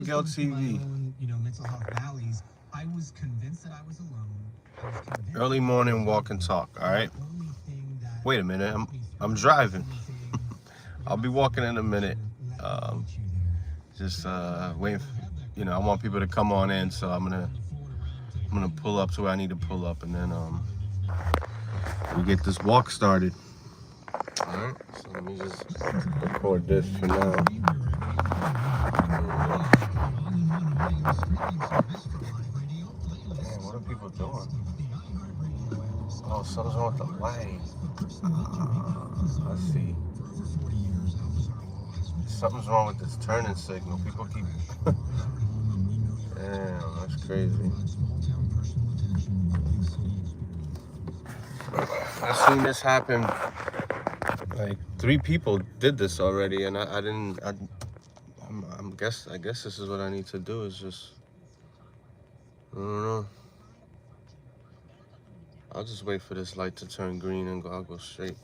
Miguel TV. Mental health valleys. I was convinced that I was alone. I was convinced Early that morning walk and talk. All right. the only thing that Wait a minute. got me I'm through it, driving. the only thing I'll be walking in a minute. let me Um, meet you there. just waiting. I want people to come on in, so I'm gonna pull up to where I need to pull up, and then we get this walk started. All right. So let me just record this for now. Man, what are people doing? Oh, something's wrong with the light. Let's see. Something's wrong with this turning signal. People keep. Damn, that's crazy. I've seen this happen. Like 3 people did this already, and I didn't. I guess this is what I need to do. Is just. I don't know. I'll just wait for this light to turn green and I'll go straight.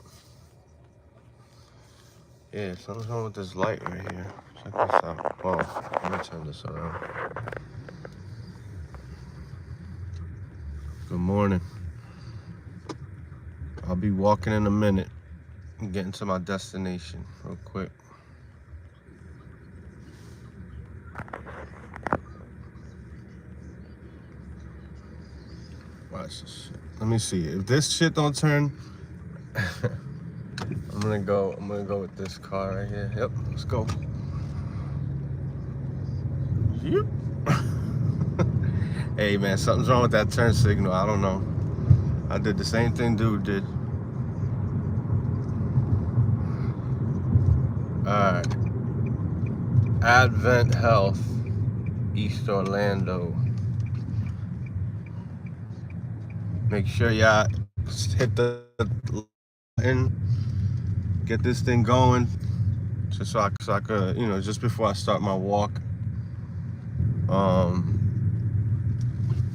Yeah, something's wrong with this light right here. Check this out. Oh, let me turn this around. Good morning. I'll be walking in a minute and getting to my destination real quick. Watch this shit. Let me see. If this shit don't turn, I'm gonna go with this car right here. Yep, let's go. Yep. Hey man, something's wrong with that turn signal. I don't know. I did the same thing dude did. Alright. AdventHealth, East Orlando. Make sure y'all hit the button, get this thing going, just so I could, just before I start my walk.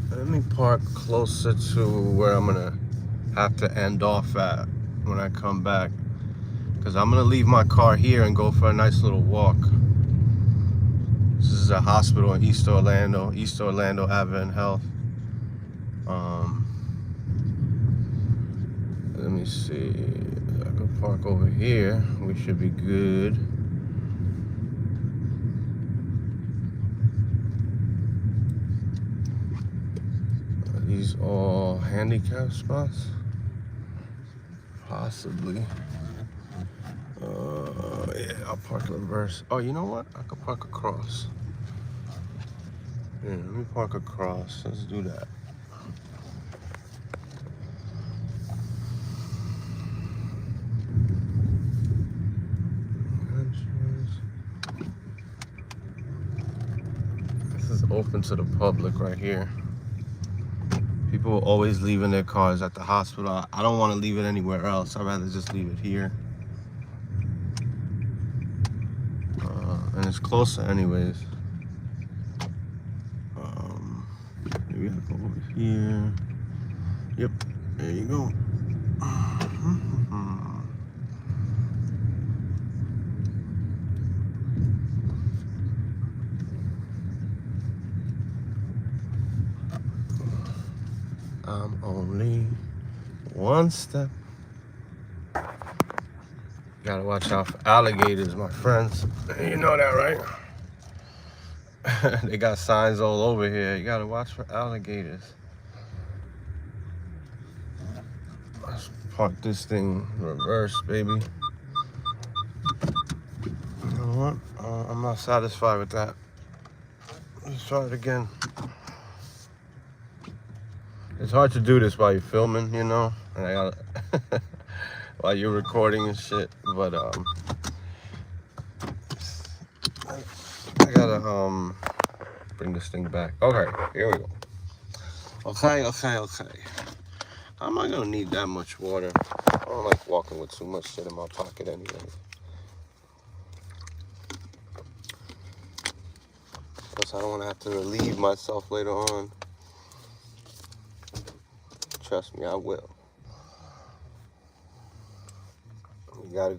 Let me park closer to where I'm gonna have to end off at when I come back, because I'm gonna leave my car here and go for a nice little walk. This is a hospital in East Orlando AdventHealth. Let me see. I can park over here. We should be good. Are these all handicap spots? Possibly. Yeah, I'll park in reverse. Oh, you know what? I could park across. Yeah, let me park across. Let's do that. This is open to the public right here. People are always leaving their cars at the hospital. I don't want to leave it anywhere else. I'd rather just leave it here. And it's closer anyways. Maybe I go over here. Yep, there you go. I'm only one step. Gotta watch out for alligators, my friends. You know that, right? They got signs all over here. You gotta watch for alligators. Let's park this thing reverse, baby. You know what? I'm not satisfied with that. Let's try it again. It's hard to do this while you're filming, and I gotta while you're recording and shit. But I gotta bring this thing back. Okay, here we go. Okay. I'm not gonna need that much water. I don't like walking with too much shit in my pocket anyway. Plus, I don't want to have to relieve myself later on. Trust me, I will. You gotta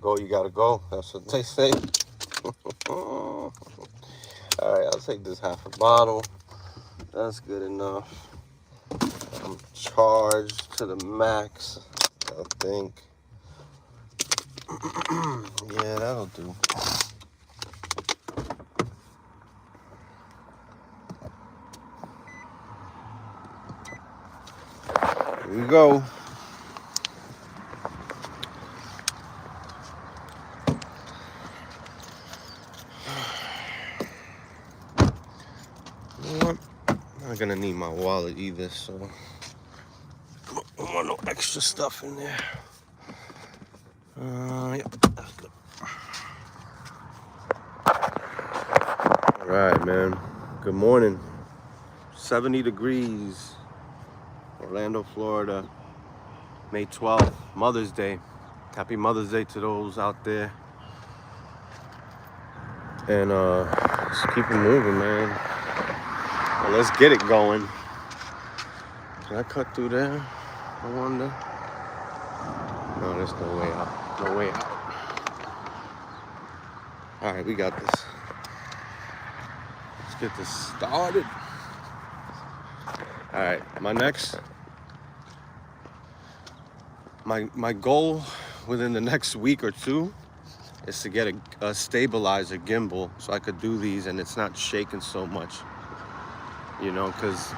go. That's what they say. All right, I'll take this half a bottle. That's good enough. I'm charged to the max, I think. Yeah, that'll do. Here we go. You know what? I'm not gonna need my wallet either, so I don't want no extra stuff in there. Yep, that's good. All right, man. Good morning. 70 degrees. Orlando, Florida. May 12th, Mother's Day. Happy Mother's Day to those out there. And just keep it moving, man. Well, let's get it going. Can I cut through there? I wonder. No, there's no way out. No way out. All right, we got this. Let's get this started. All right, my goal within the next week or two is to get a stabilizer gimbal so I could do these and it's not shaking so much, you know, because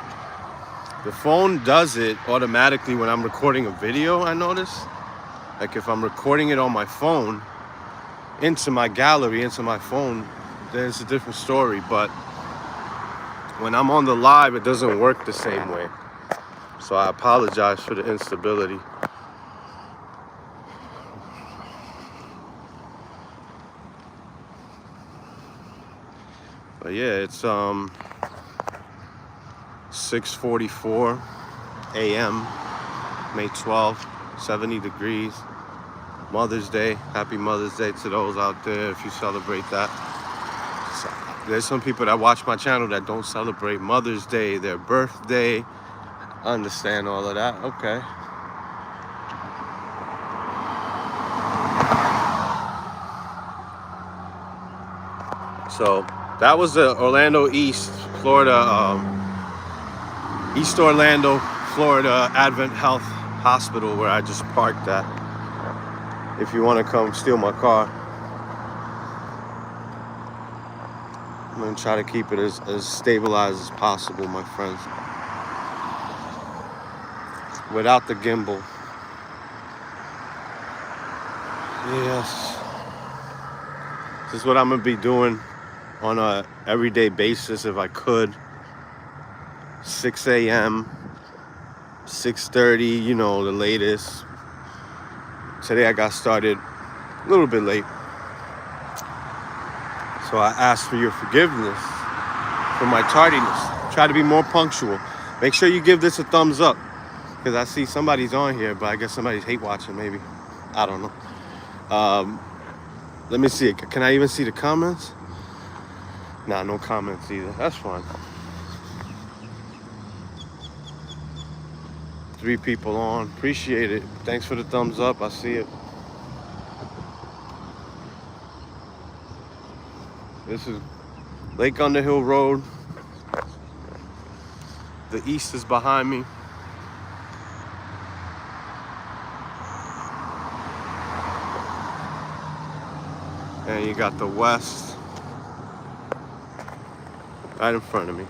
the phone does it automatically when I'm recording a video. I notice, like if I'm recording it on my phone into my gallery, into my phone, then it's a different story. But when I'm on the live, it doesn't work the same way. So I apologize for the instability. But yeah, it's 6:44 a.m. May 12th, 70 degrees. Mother's Day. Happy Mother's Day to those out there if you celebrate that. So, there's some people that watch my channel that don't celebrate Mother's Day, their birthday. I understand all of that. Okay. So that was the Orlando East, Florida, East Orlando, Florida AdventHealth Hospital where I just parked at. If you want to come steal my car, I'm going to try to keep it as stabilized as possible, my friends. Without the gimbal. Yes. This is what I'm going to be doing on a everyday basis if I could. 6 a.m., 6:30, you know, the latest. Today I got started a little bit late. So I ask for your forgiveness for my tardiness. Try to be more punctual. Make sure you give this a thumbs up. Because I see somebody's on here, but I guess somebody's hate watching maybe. I don't know. Let me see. Can I even see the comments? Nah, no comments either. That's fine. 3 people on. Appreciate it. Thanks for the thumbs up. I see it. This is Lake Underhill Road. The east is behind me. And you got the west right in front of me.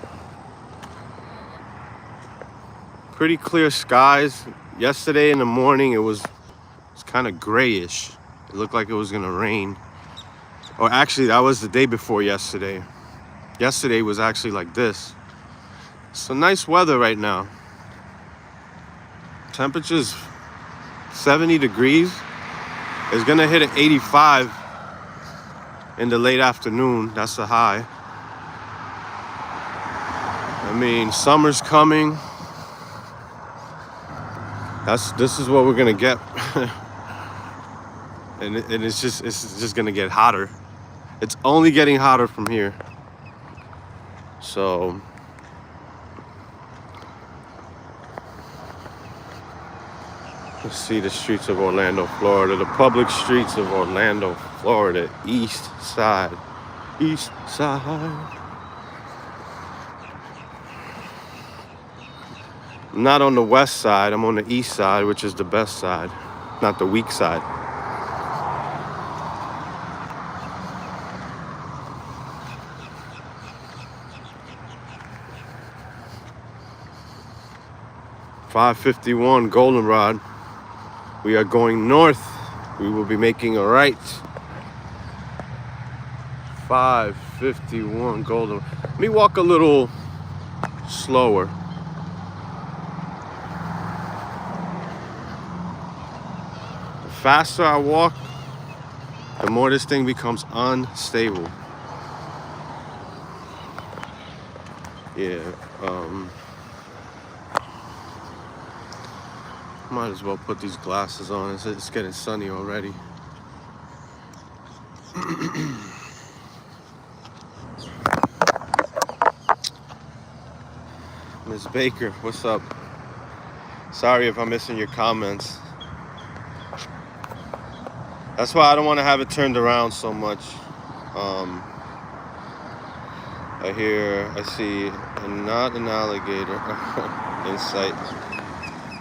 Pretty clear skies. Yesterday in the morning it was kind of grayish. It looked like it was gonna rain. Or actually that was the day before yesterday. Yesterday was actually like this. So nice weather right now. Temperature's 70 degrees. It's gonna hit an 85 in the late afternoon. That's the high. I mean, summer's coming. This is what we're gonna get. and it's just gonna get hotter. It's only getting hotter from here. So let's see the streets of Orlando, Florida. The public streets of Orlando, Florida. East side. East side. I'm not on the west side. I'm on the east side, which is the best side, not the weak side. .551 Goldenrod. We are going north. We will be making a right. 551 Golden. Let me walk a little slower. The faster I walk, the more this thing becomes unstable. Yeah, might as well put these glasses on. It's getting sunny already. Miss Baker, what's up? Sorry if I'm missing your comments. That's why I don't want to have it turned around so much. I see not an alligator in sight.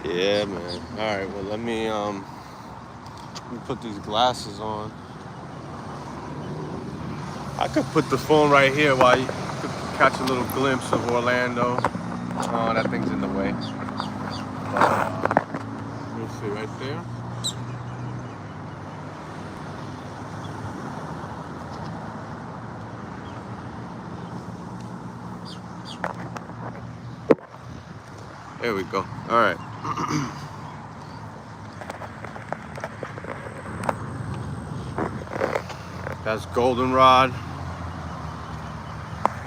Yeah, man. All right, well, let me put these glasses on. I could put the phone right here while you could catch a little glimpse of Orlando. Oh, that thing's in the way. You'll see right there. There we go. All right. That's Goldenrod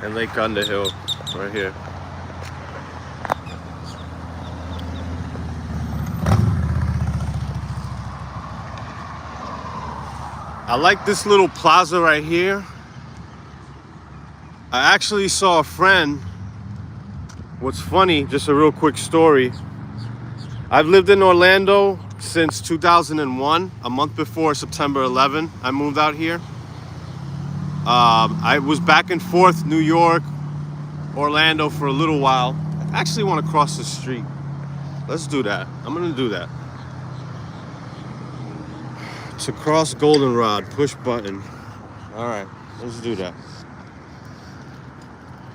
and Lake Underhill right here. I like this little plaza right here. I actually saw a friend. What's funny, just a real quick story. I've lived in Orlando since 2001, a month before September 11. I moved out here. I was back and forth New York, Orlando for a little while. I actually want to cross the street. Let's do that. I'm going to do that. To cross Goldenrod, push button. All right, let's do that.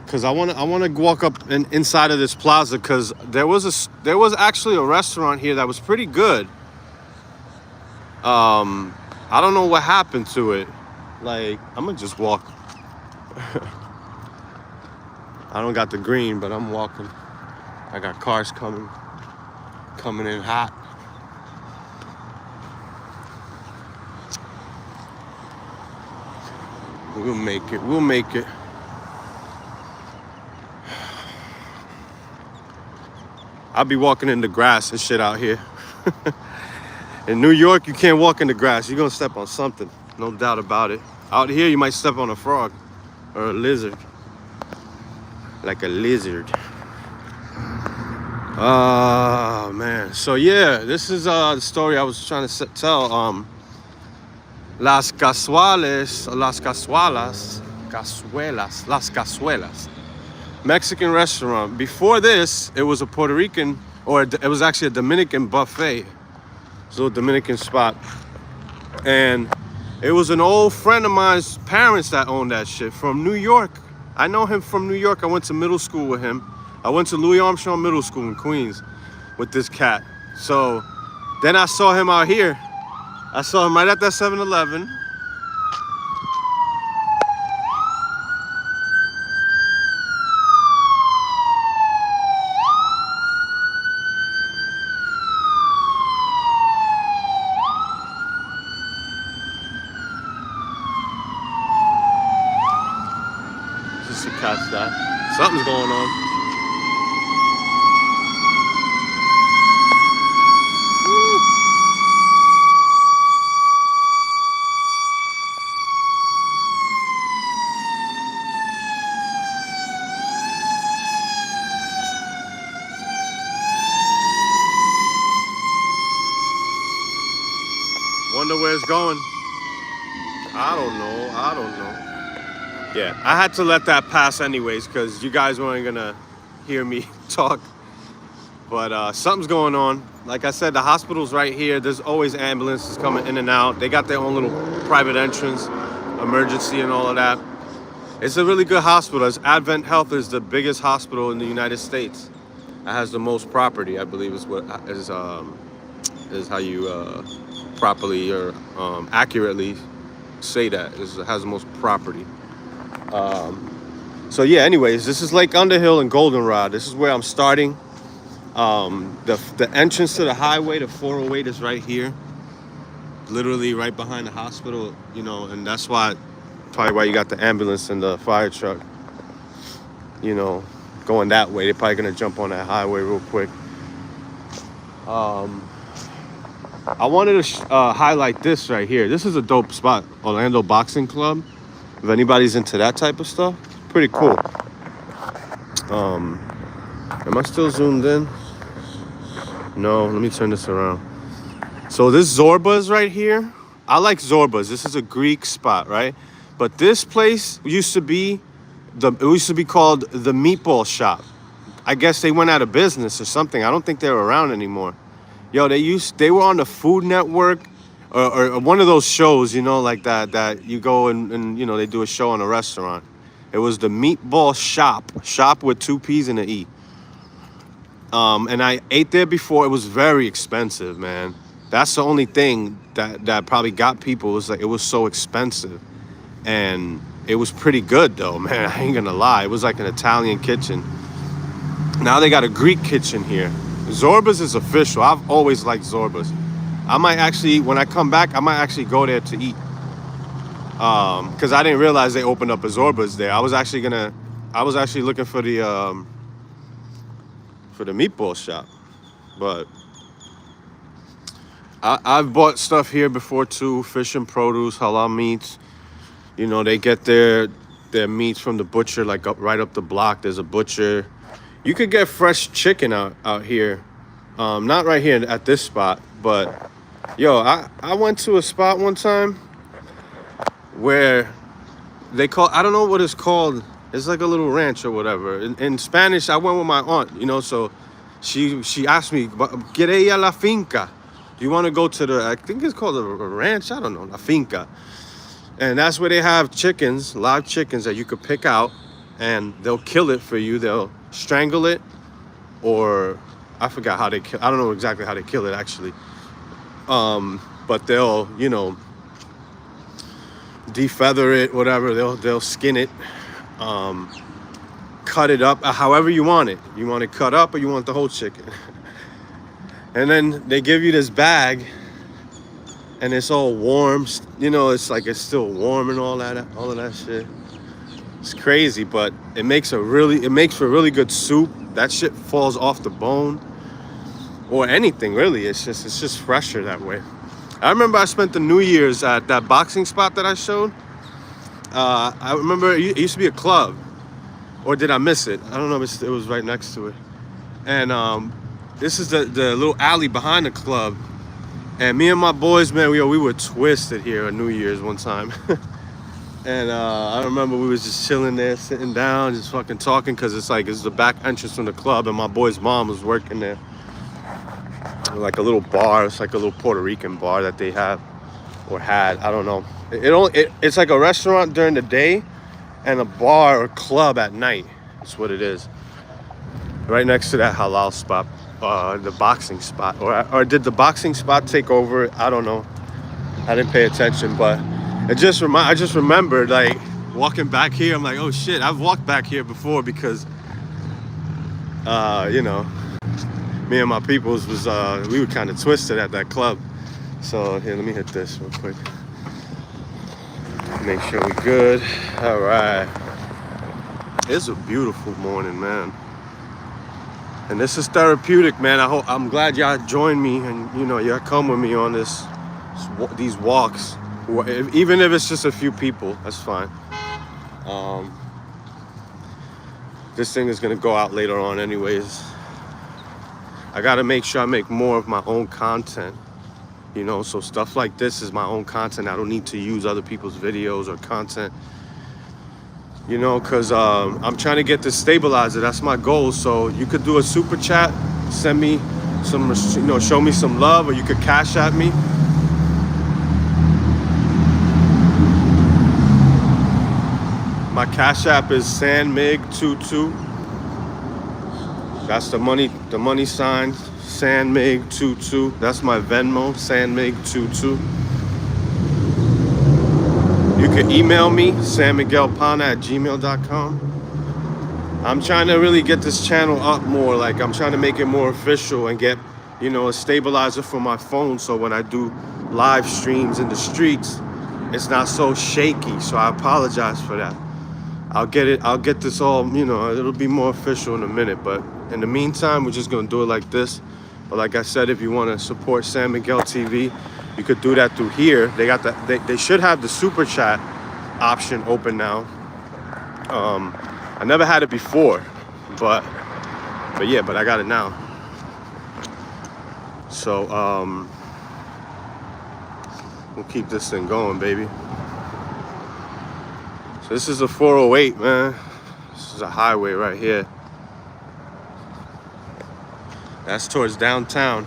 Cause I want to walk up inside of this plaza, cause there was actually a restaurant here that was pretty good. I don't know what happened to it. Like, I'm gonna just walk. I don't got the green, but I'm walking. I got cars coming in hot. We'll make it. We'll make it. I'll be walking in the grass and shit out here. In New York, you can't walk in the grass. You're gonna step on something, no doubt about it. Out here, you might step on a frog or a lizard. Like a lizard. Oh, man. So, yeah, this is the story I was trying to tell. Las Cazuelas, Las Cazuelas. Mexican restaurant. Before this, it was a Puerto Rican, or it was actually a Dominican buffet. It's a little Dominican spot. And it was an old friend of mine's parents that owned that shit from New York. I know him from New York. I went to middle school with him. I went to Louis Armstrong Middle School in Queens with this cat. So then I saw him out here. I saw him right at that 7-Eleven. Just to catch that. Something's going on. Wonder where it's going. I don't know. Yeah, I had to let that pass anyways, because you guys weren't gonna hear me talk But something's going on. Like I said, the hospital's right here. There's always ambulances coming in and out. They got their own little private entrance, emergency and all of that. It's a really good hospital. AdventHealth is the biggest hospital in the United States. It has the most property, I believe, is how you properly or accurately say that. It has the most property. So yeah, anyways, this is Lake Underhill and Goldenrod. This is where I'm starting. The entrance to the highway, the 408, is right here, literally right behind the hospital, you know, and that's probably why you got the ambulance and the fire truck, you know, going that way. They're probably gonna jump on that highway real quick. I wanted to highlight this right here. This is a dope spot, Orlando Boxing Club. If anybody's into that type of stuff, pretty cool. Am I still zoomed in? No, let me turn this around. So this Zorba's right here. I like Zorba's. This is a Greek spot, right? But this place used to be called the Meatball Shop. I guess they went out of business or something. I don't think they're around anymore. Yo, they were on the Food Network or one of those shows, you know, like that you go and you know, they do a show in a restaurant. It was the Meatball Shop with 2 P's and an E. And I ate there before. It was very expensive, man. That's the only thing that probably got people. It was like, it was so expensive. And it was pretty good though, man. I ain't gonna lie. It was like an Italian kitchen. Now they got a Greek kitchen here. Zorba's is official. I've always liked Zorba's. I might actually, when I come back, I might actually go there to eat. Because I didn't realize they opened up a Zorba's there. I was actually looking for the meatball shop. But I've bought stuff here before too. Fish and produce, halal meats. You know, they get their meats from the butcher, like right up the block. There's a butcher. You could get fresh chicken out here. Not right here at this spot, but yo, I went to a spot one time where I don't know what it's called. It's like a little ranch or whatever. In Spanish, I went with my aunt, you know, so she asked me, "Quiere la finca? Do you want to go to I think it's called a ranch? I don't know, la finca." And that's where they have chickens, live chickens that you could pick out, and they'll kill it for you. They'll strangle it, or I forgot how they kill. I don't know exactly how they kill it actually. But they'll, you know, defeather it, whatever. They'll skin it, cut it up however you want it. You want it cut up or you want the whole chicken. And then they give you this bag, and it's all warm. You know, it's like it's still warm and all of that shit. It's crazy, but it makes for really good soup. That shit falls off the bone, or anything really. It's just fresher that way. I remember I spent the New Year's at that boxing spot that I showed. I remember it used to be a club, or did I miss it? I don't know. It was right next to it, and this is the little alley behind the club. And me and my boys, man, we were twisted here on New Year's one time. And I remember we was just chilling there, sitting down, just fucking talking, because it's the back entrance from the club, and my boy's mom was working there. Like a little bar. It's like a little Puerto Rican bar that they have, or had, I don't know. It's like a restaurant during the day and a bar or club at night. That's what it is. Right next to that halal spot, the boxing spot. Or did the boxing spot take over? I don't know. I didn't pay attention, but I just remembered, like, walking back here. I'm like, oh shit, I've walked back here before, because you know, me and my peoples we were kind of twisted at that club. So here, let me hit this real quick. Make sure we're good. All right. It's a beautiful morning, man. And this is therapeutic, man. I'm glad y'all joined me, and you know, y'all come with me on these walks. Even if it's just a few people, that's fine. This thing is gonna go out later on anyways. I gotta make sure I make more of my own content, you know, so stuff like this is my own content. I don't need to use other people's videos or content, you know, because I'm trying to get this stabilizer. That's my goal. So you could do a super chat, send me some, show me some love, or you could cash at me. My Cash App is San Mig 22. That's the money sign, San Mig 22. That's my Venmo, San Mig 22. You can email me, sanmiguelpana@gmail.com. I'm trying to really get this channel up more. Like, I'm trying to make it more official and get, a stabilizer for my phone, so when I do live streams in the streets, it's not so shaky. So I apologize for that. I'll get this all, it'll be more official in a minute. But in the meantime, we're just gonna do it like this. But like I said, if you want to support San Miguel TV, you could do that through here. They got they should have the super chat option open now. I never had it before, but I got it now. So we'll keep this thing going, baby. So this is a 408, man. This is a highway right here. That's towards downtown.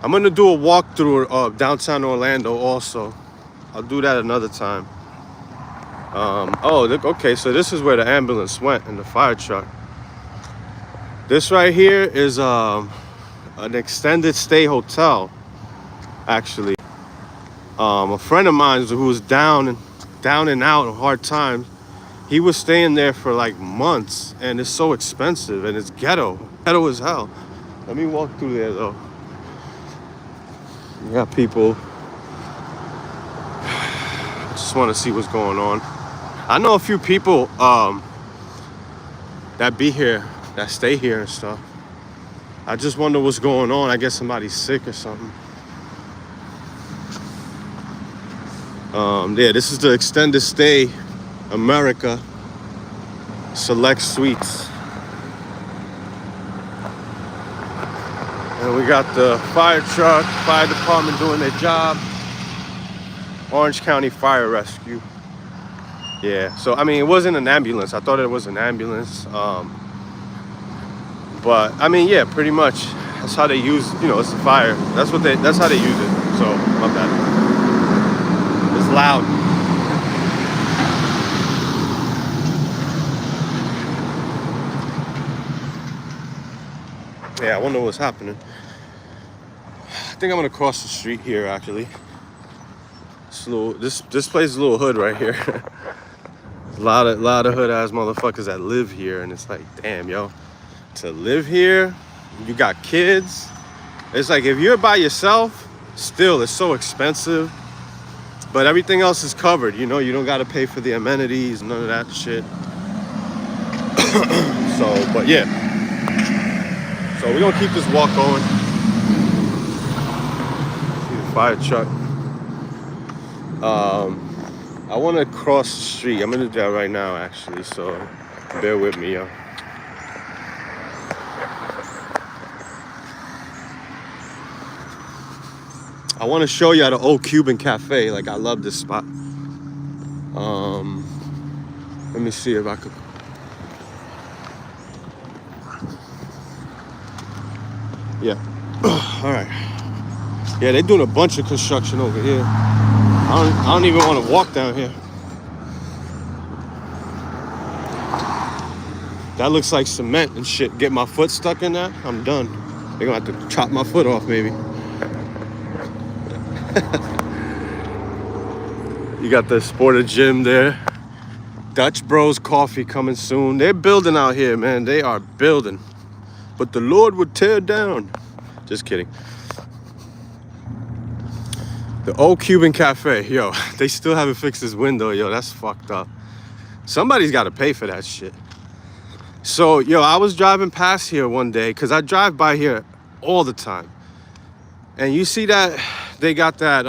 I'm gonna do a walkthrough of downtown Orlando also. I'll do that another time. Okay, so this is where the ambulance went and the fire truck. This right here is an extended stay hotel, actually. A friend of mine who was down and out of hard times, he was staying there for like months, and it's so expensive, and it's ghetto as hell. Let me walk through there though. You got people. Just want to see what's going on. I know a few people that be here, that stay here and stuff. I just wonder what's going on. I guess somebody's sick or something. Yeah, this is the extended stay America Select Suites. And we got the fire truck, fire department doing their job. Orange County Fire Rescue. Yeah, so I mean, it wasn't an ambulance. I thought it was an ambulance. But I mean, yeah, pretty much. That's how they use, it's a fire. That's how they use it. So, my bad. It's loud. Yeah, I wonder what's happening. I think I'm gonna cross the street here actually. This place is a little hood right here. A lot of hood ass motherfuckers that live here, and it's like, damn, yo, to live here, you got kids. It's like, if you're by yourself, still it's so expensive. But everything else is covered, you don't gotta pay for the amenities, none of that shit. So, but yeah. So we're gonna keep this walk going. See the fire truck. I wanna cross the street. I'm gonna do that right now actually, so bear with me, yo. I want to show you the old Cuban cafe. Like, I love this spot. Let me see if I could. Yeah. All right. Yeah, they're doing a bunch of construction over here. I don't even want to walk down here. That looks like cement and shit. Get my foot stuck in that, I'm done. They're gonna have to chop my foot off, maybe. You got the Sporter Gym there. Dutch Bros Coffee coming soon. They're building out here, man. They are building. But the Lord would tear down. Just kidding. The old Cuban cafe, yo, they still haven't fixed this window, yo. That's fucked up. Somebody's got to pay for that shit. So, yo, I was driving past here one day, because I drive by here all the time. And you see that they got that,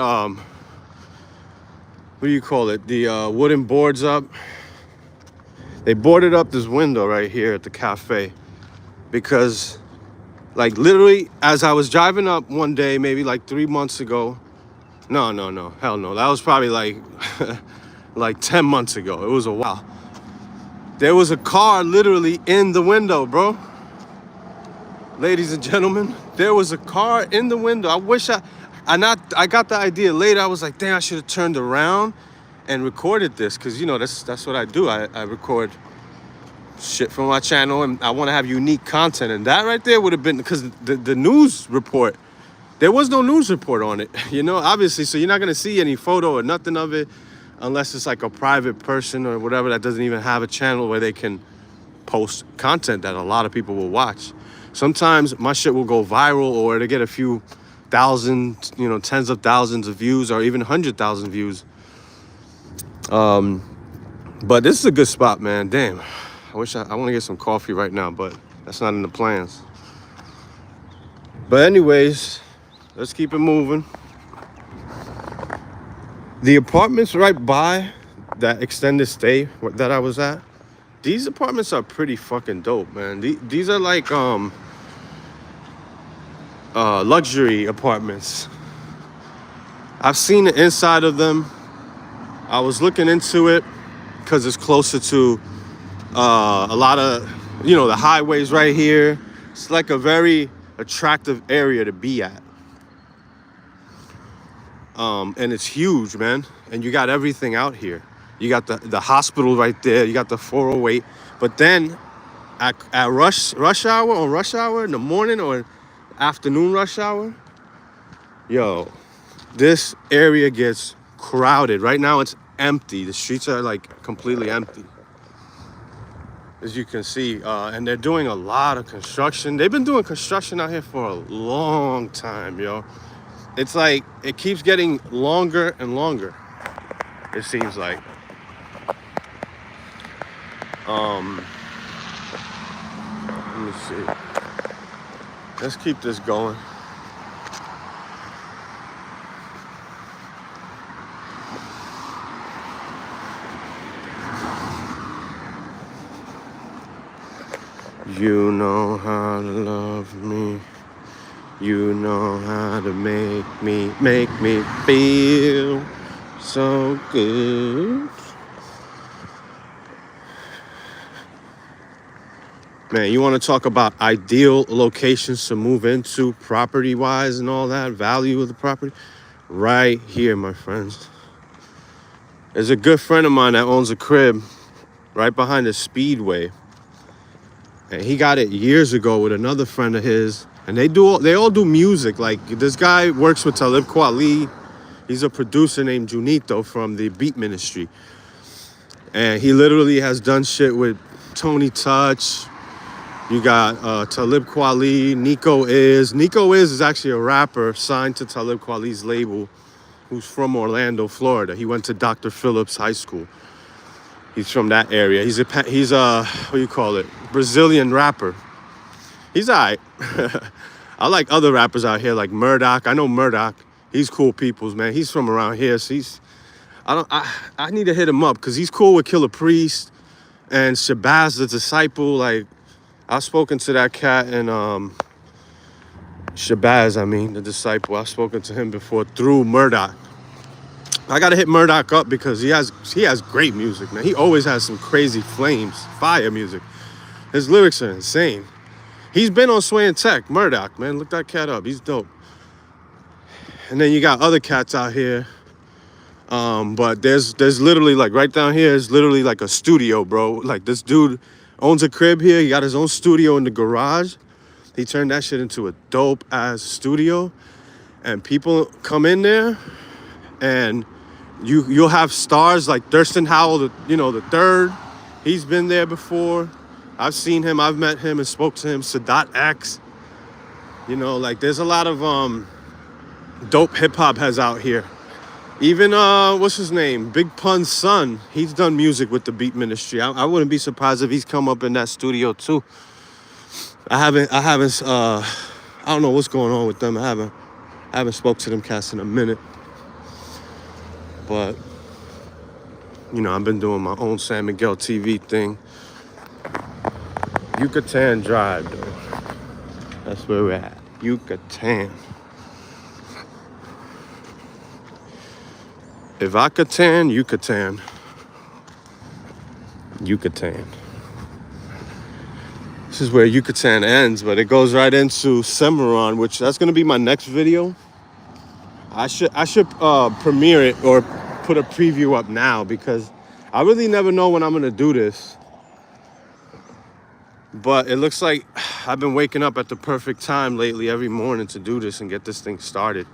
what do you call it? The wooden boards up. They boarded up this window right here at the cafe. Because, like, literally, as I was driving up one day, maybe like 3 months ago. No, hell no. That was probably like, like 10 months ago. It was a while. There was a car literally in the window, bro. ladies and gentlemen, there was a car in the window. I got the idea later. I was like, damn, I should have turned around and recorded this, because you know that's what I do. I record shit from my channel, and I want to have unique content. And that right there would have been, because the news report, there was no news report on it, you know, obviously. So you're not gonna see any photo or nothing of it, unless it's like a private person or whatever that doesn't even have a channel where they can post content that a lot of people will watch. Sometimes my shit will go viral, or it'll get a few thousand, you know, tens of thousands of views, or even 100,000 views. But this is a good spot, man. Damn, I want to get some coffee right now, but that's not in the plans. But anyways, let's keep it moving. The apartments right by that extended stay that I was at, these apartments are pretty fucking dope, man. These are like luxury apartments. I've seen the inside of them. I was looking into it because it's closer to a lot of, you know, the highways right here. It's like a very attractive area to be at. And it's huge, man. And you got everything out here. You got the hospital right there. You got the 408. But then at rush hour in the morning or afternoon rush hour, yo, this area gets crowded. Right now it's empty. The streets are like completely empty, as you can see. And they're doing a lot of construction. They've been doing construction out here for a long time, yo. It's like it keeps getting longer and longer, it seems like. Let me see. Let's keep this going. You know how to love me. You know how to make me feel so good. Man, you want to talk about ideal locations to move into property-wise and all that, value of the property? Right here, my friends. There's a good friend of mine that owns a crib right behind the Speedway. And he got it years ago with another friend of his. And they all do music. Like, this guy works with Talib Kweli. He's a producer named Junito from the Beat Ministry. And he literally has done shit with Tony Touch. You got Talib Kweli, Nico is actually a rapper signed to Talib Kweli's label, who's from Orlando, Florida. He went to Dr. Phillips High School. He's from that area. He's a what do you call it? Brazilian rapper. He's alright. I like other rappers out here like Murdoch. I know Murdoch. He's cool peoples, man. He's from around here. So I need to hit him up because he's cool with Killer Priest and Shabazz the Disciple. Like, I've spoken to that cat and Shabazz, the Disciple. I've spoken to him before through Murdoch. I gotta hit Murdoch up because he has great music, man. He always has some crazy fire music. His lyrics are insane. He's been on Sway and Tech, Murdoch, man. Look that cat up. He's dope. And then you got other cats out here. But there's literally, like, right down here is literally like a studio, bro. Like, this dude owns a crib here. He got his own studio in the garage. He turned that shit into a dope ass studio. And people come in there and you'll have stars like Thurston Howell, the third. He's been there before. I've seen him, I've met him and spoke to him. Sadat X. Like, there's a lot of dope hip hop heads out here. Even what's his name? Big Pun's son. He's done music with the Beat Ministry. I wouldn't be surprised if he's come up in that studio too. I don't know what's going on with them. I haven't spoke to them cats in a minute. But I've been doing my own San Miguel TV thing. Yucatan Drive, though. That's where we're at. Yucatan. If I could tan, Yucatan. This is where Yucatan ends, but it goes right into Cimarron, which that's gonna be my next video. I should premiere it or put a preview up now because I really never know when I'm gonna do this. But it looks like I've been waking up at the perfect time lately every morning to do this and get this thing started.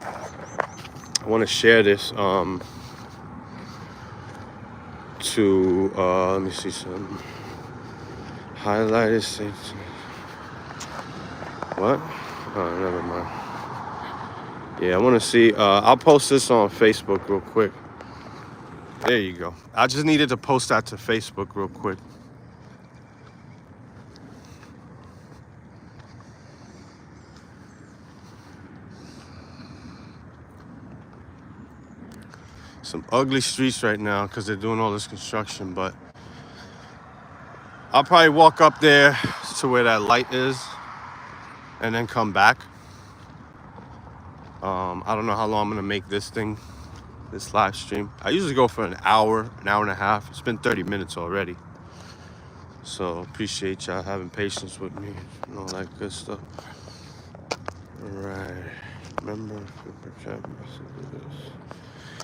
I want to share this to let me see some highlighted. What? Oh, never mind. Yeah, I want to see. I'll post this on Facebook real quick. There you go. I just needed to post that to Facebook real quick. Some ugly streets right now because they're doing all this construction, but I'll probably walk up there to where that light is and then come back. I don't know how long I'm gonna make this live stream. I usually go for an hour and a half. It's been 30 minutes already. So appreciate y'all having patience with me and all that good stuff. All right, remember super chat messages.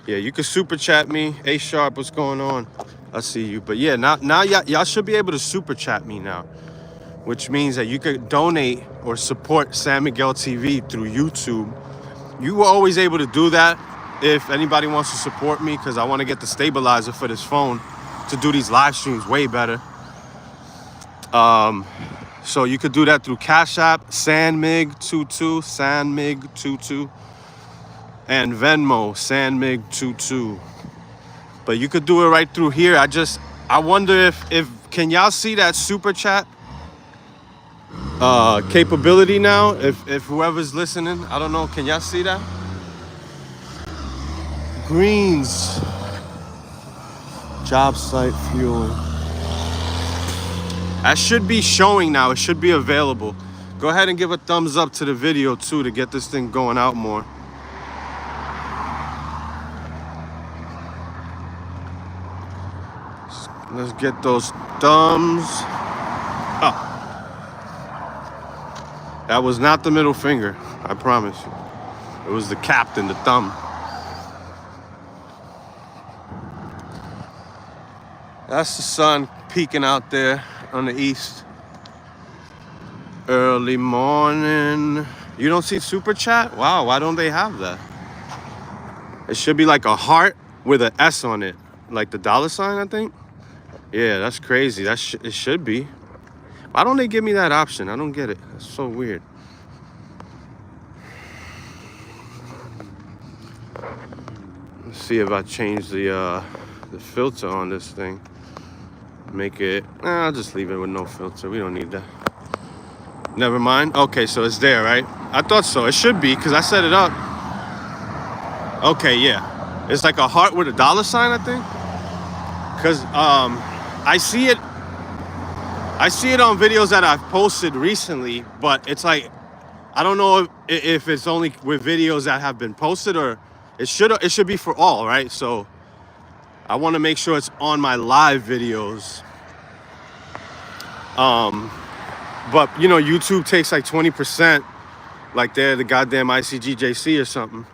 Yeah, you can super chat me. A Sharp, what's going on? I see you. But yeah, now y'all should be able to super chat me now, which means that you could donate or support San Miguel TV through YouTube. You were always able to do that if anybody wants to support me, because I want to get the stabilizer for this phone to do these live streams way better. So you could do that through Cashapp, SanMig22, SanMig22, and Venmo, SanMig22. But you could do it right through here. I wonder if can y'all see that super chat capability now? If whoever's listening, I don't know, can y'all see that? Greens, job site fueling. That should be showing now. It should be available. Go ahead and give a thumbs up to the video too to get this thing going out more. Let's get those thumbs up. That was not the middle finger, I promise you. It was the captain, the thumb. That's the sun peeking out there on the east. Early morning. You don't see super chat? Wow, why don't they have that? It should be like a heart with an S on it. Like the dollar sign, I think. Yeah, that's crazy. It should be. Why don't they give me that option? I don't get it. That's so weird. Let's see if I change the filter on this thing. Make it, I'll just leave it with no filter. We don't need that. Never mind. Okay, so it's there, right? I thought so. It should be, because I set it up. Okay, yeah. It's like a heart with a dollar sign, I think. Because I see it on videos that I've posted recently, but it's like, I don't know if it's only with videos that have been posted, or it should be for all, right? So I want to make sure it's on my live videos. But you know, YouTube takes like 20%, like they're the goddamn ICGJC or something.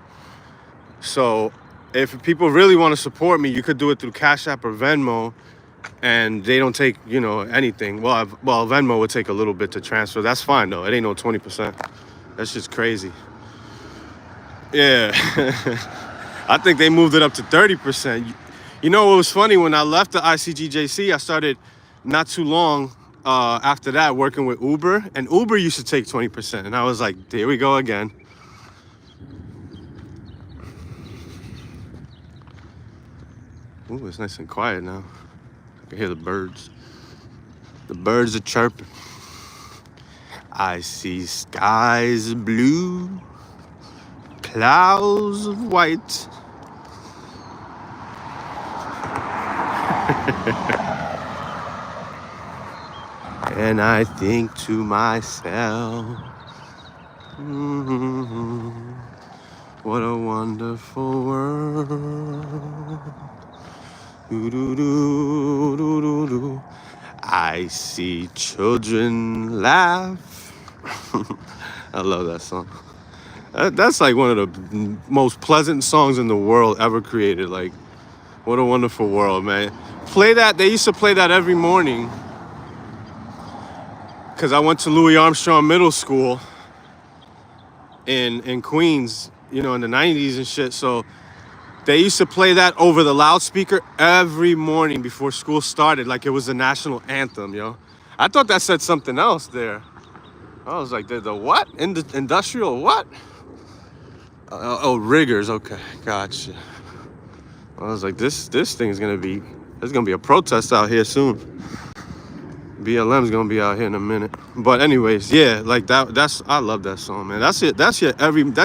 So if people really want to support me, you could do it through Cash App or Venmo, and they don't take, you know, anything. Well, Venmo would take a little bit to transfer. That's fine though. It ain't no 20%. That's just crazy. Yeah. I think they moved it up to 30%. You know what was funny? When I left the ICGJC, I started not too long after that working with Uber, and Uber used to take 20%, and I was like, there we go again. Ooh, it's nice and quiet now. I can hear the birds. The birds are chirping. I see skies of blue, clouds of white. And I think to myself, what a wonderful world. I see children laugh. I love that song. That's like one of the most pleasant songs in the world ever created. Like, what a wonderful world, man. Play that. They used to play that every morning. Because I went to Louis Armstrong Middle School in Queens, you know, in the 90s and shit. So they used to play that over the loudspeaker every morning before school started, like it was the national anthem, yo. I thought that said something else there. I was like, the what? Industrial what? Oh, riggers. Okay, gotcha. I was like, this thing is gonna be, there's gonna be a protest out here soon. BLM's gonna be out here in a minute. But anyways, yeah, like that's I love that song, man. That's it. That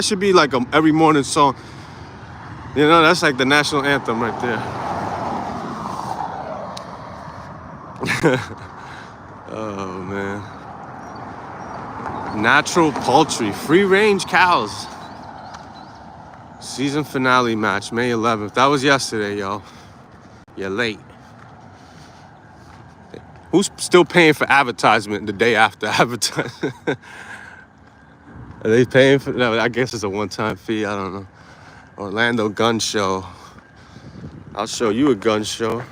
should be like a every morning song. You know, that's like the national anthem right there. Oh man. Natural poultry, free range cows. Season finale match, May 11th. That was yesterday, y'all. You're late. Who's still paying for advertisement the day after advertisement? Are they paying for? No, I guess it's a one-time fee. I don't know. Orlando Gun Show. I'll show you a gun show.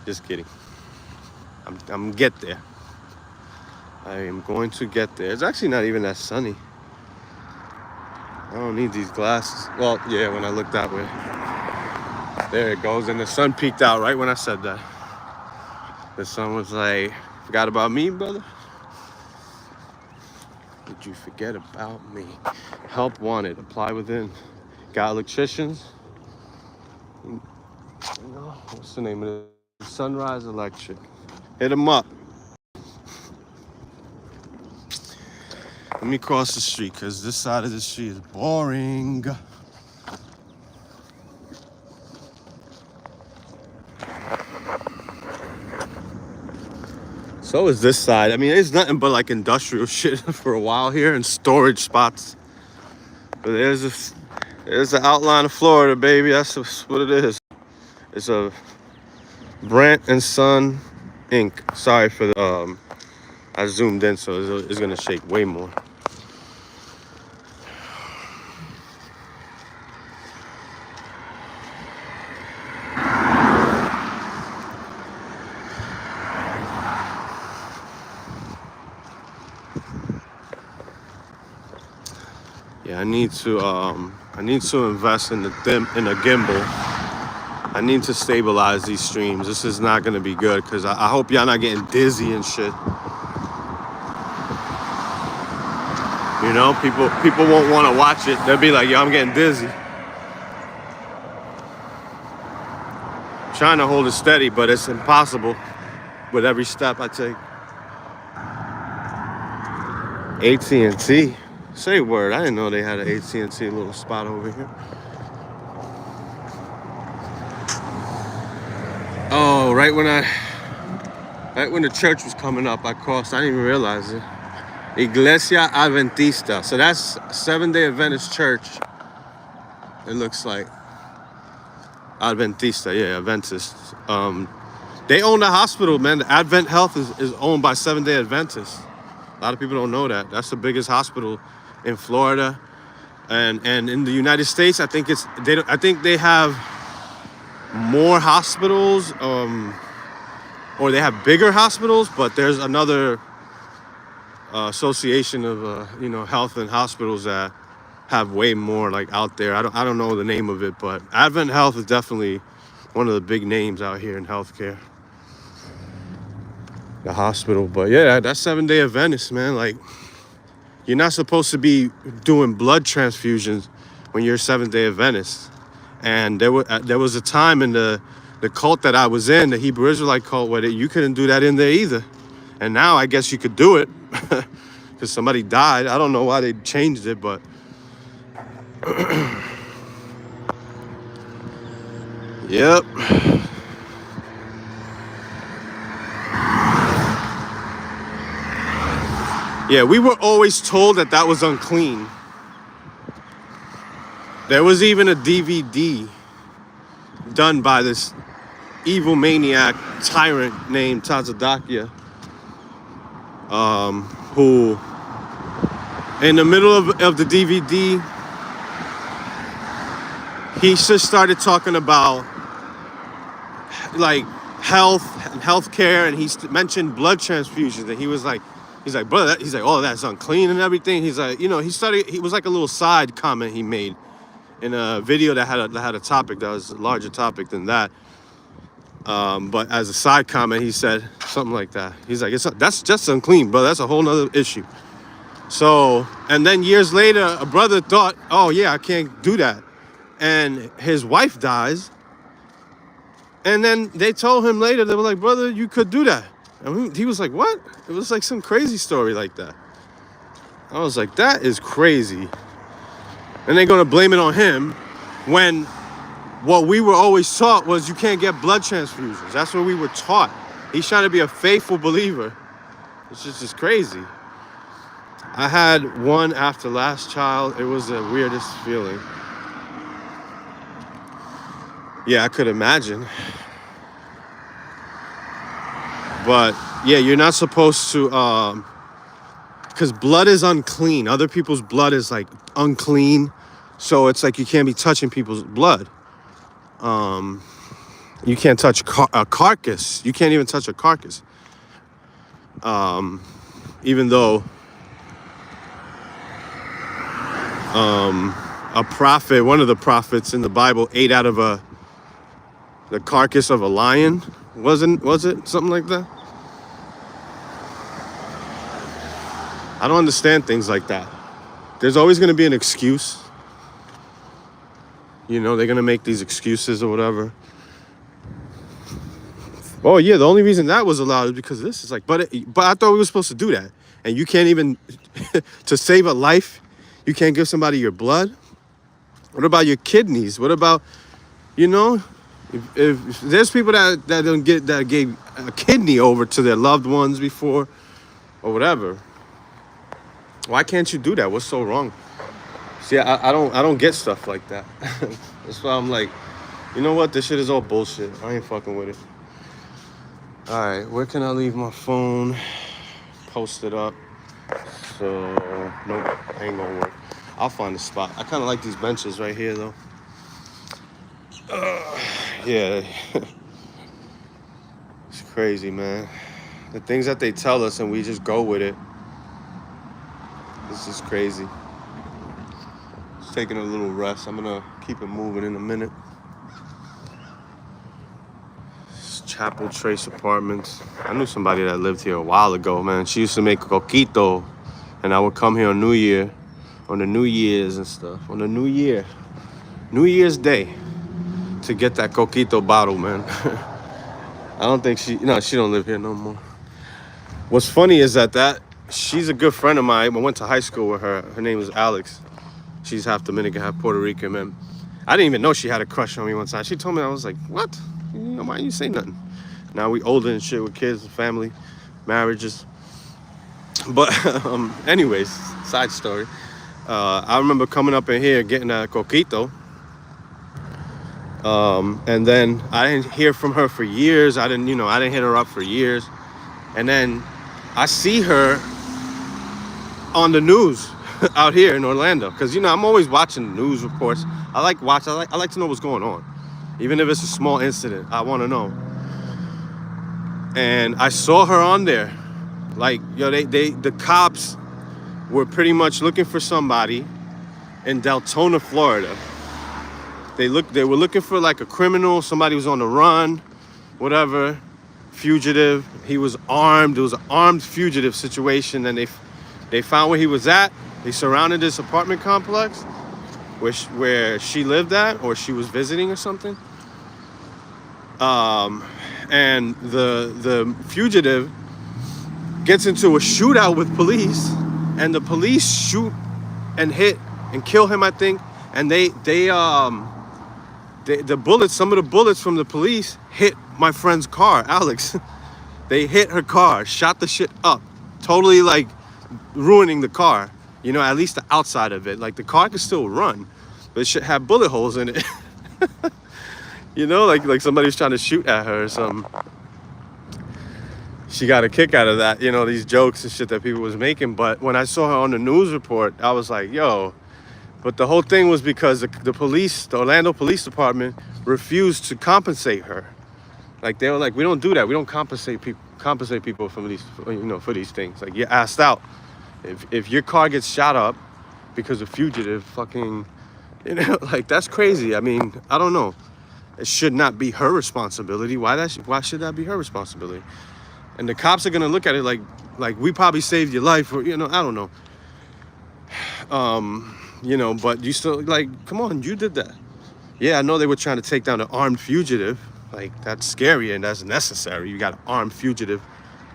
Just kidding. I'm get there. I am going to get there. It's actually not even that sunny. I don't need these glasses. Well, yeah, when I look that way. There it goes. And the sun peeked out right when I said that. The sun was like, forgot about me, brother? Did you forget about me? Help wanted. Apply within. Got electricians? You know, what's the name of it? Sunrise Electric. Hit them up. Let me cross the street because this side of the street is boring. So is this side. I mean, it's nothing but like industrial shit for a while here and storage spots. But there's the outline of Florida, baby. That's what it is. It's a Brant and Son Inc. Sorry for the I zoomed in, so it's gonna shake way more. Yeah, I need to invest in a gimbal. I need to stabilize these streams. This is not gonna be good because I hope y'all not getting dizzy and shit. You know, people won't want to watch it. They'll be like, yo, I'm getting dizzy. Trying to hold it steady, but it's impossible with every step I take. AT&T. Say word. I didn't know they had an AT&T little spot over here. Oh, right when the church was coming up, I crossed. I didn't even realize it. Iglesia Adventista. So that's Seventh-day Adventist Church. It looks like Adventista, yeah, Adventist. They own the hospital, man. The AdventHealth is owned by Seventh-day Adventists. A lot of people don't know that. That's the biggest hospital in Florida, and in the United States. I think they have more hospitals, or they have bigger hospitals. But there's another association of health and hospitals that have way more like out there. I don't know the name of it, but AdventHealth is definitely one of the big names out here in healthcare. The hospital, but yeah, that's Seventh-day Adventist, man. Like, you're not supposed to be doing blood transfusions when you're Seventh-day Adventist. And there was a time in the cult that I was in, the Hebrew Israelite cult, where you couldn't do that in there either. And now I guess you could do it because somebody died. I don't know why they changed it, but yep. Yeah, we were always told that was unclean. There was even a DVD done by this evil maniac tyrant named Tazadakia, who in the middle of the DVD, he just started talking about like health and healthcare, and he mentioned blood transfusions, and he's like, brother, he's like, oh, that's unclean and everything. He's like, you know, he was like a little side comment he made in a video that had a topic that was a larger topic than that. But as a side comment, he said something like that. He's like, that's just unclean, bro. That's a whole nother issue. So, and then years later, a brother thought, oh yeah, I can't do that. And his wife dies. And then they told him later, they were like, brother, you could do that. And he was like, what? It was like some crazy story like that. I was like, that is crazy. And they're going to blame it on him when what we were always taught was you can't get blood transfusions. That's what we were taught. He's trying to be a faithful believer. It's just crazy. I had one after last child. It was the weirdest feeling. Yeah, I could imagine. But yeah, you're not supposed to, because blood is unclean. Other people's blood is like unclean. So it's like you can't be touching people's blood. You can't touch a carcass. You can't even touch a carcass. Even though a prophet, one of the prophets in the Bible, ate out of the carcass of a lion. Was it something like that? I don't understand things like that. There's always going to be an excuse. You know, they're going to make these excuses or whatever. Oh yeah, the only reason that was allowed is because this is like, but I thought we were supposed to do that. And you can't even, to save a life, you can't give somebody your blood. What about your kidneys? What about, you know, if there's people that gave a kidney over to their loved ones before or whatever, why can't you do that? What's so wrong? See, I don't get stuff like that. That's why I'm like, you know what? This shit is all bullshit. I ain't fucking with it. All right, where can I leave my phone? Post it up. So, nope, ain't gonna work. I'll find a spot. I kind of like these benches right here, though. Yeah. It's crazy, man. The things that they tell us and we just go with it. It's just crazy. Just taking a little rest. I'm gonna keep it moving in a minute. Chapel Trace Apartments. I knew somebody that lived here a while ago, man. She used to make coquito, and I would come here on New Year, on the New Year's and stuff, on the New Year's Day, to get that coquito bottle, man. I don't think she don't live here no more. What's funny is that she's a good friend of mine. I went to high school with her. Her name was Alex. She's half Dominican, half Puerto Rican, man. I didn't even know she had a crush on me one time. She told me, I was like, what? You know, why you say nothing? Now we older and shit with kids, family, marriages. But anyways, side story. I remember coming up in here getting a coquito. And then I didn't hear from her for years. I didn't hit her up for years. And then I see her on the news out here in Orlando. Because, I'm always watching news reports. I like to know what's going on. Even if it's a small incident, I want to know. And I saw her on there. Like, the cops were pretty much looking for somebody in Deltona, Florida. They were looking for like a criminal. Somebody was on the run, whatever, fugitive. He was armed. It was an armed fugitive situation. And they found where he was at. They surrounded this apartment complex where she lived at, or she was visiting or something. And the fugitive gets into a shootout with police, and the police shoot and hit and kill him, I think. And some of the bullets from the police hit my friend's car, Alex. They hit her car, shot the shit up, totally like ruining the car. At least the outside of it. Like, the car could still run, but it should have bullet holes in it. You know, like somebody's trying to shoot at her or something. She got a kick out of that, you know, these jokes and shit that people was making. But when I saw her on the news report, I was like, yo. But the whole thing was because the police, the Orlando Police Department, refused to compensate her. Like they were like, we don't do that. We don't compensate people from these, you know, for these things. Like you're asked out. If your car gets shot up because of fugitive, fucking, you know, like that's crazy. I mean, I don't know. It should not be her responsibility. Why should that be her responsibility? And the cops are gonna look at it like we probably saved your life, or you know, I don't know. You know, but you still like, come on, you did that. Yeah, I know they were trying to take down an armed fugitive. Like that's scary and that's necessary. You got an armed fugitive.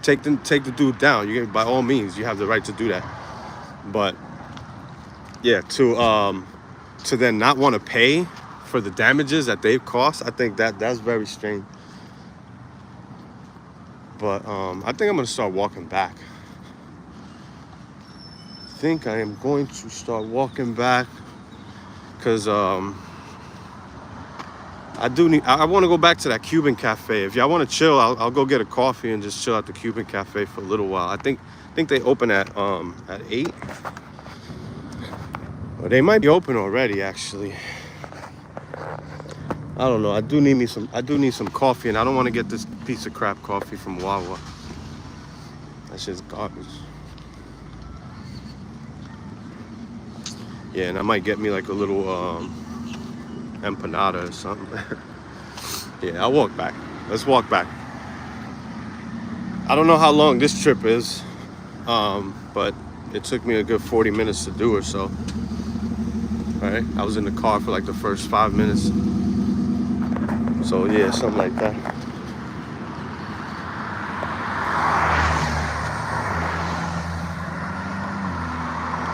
Take the dude down. You by all means, you have the right to do that. But yeah, to then not want to pay for the damages that they've caused, I think that's very strange. But I think I'm gonna start walking back. I think I am going to start walking back because I want to go back to that Cuban cafe. If y'all want to chill, I'll go get a coffee and just chill at the Cuban cafe for a little while. I think they open at 8. Or they might be open already, actually. I don't know. I do need some coffee, and I don't want to get this piece of crap coffee from Wawa. That shit's garbage. Yeah, and I might get me like a little empanada or something. Yeah, I'll walk back. Let's walk back. I don't know how long this trip is, but it took me a good 40 minutes to do or so. All right, I was in the car for like the first 5 minutes. So yeah, something like that.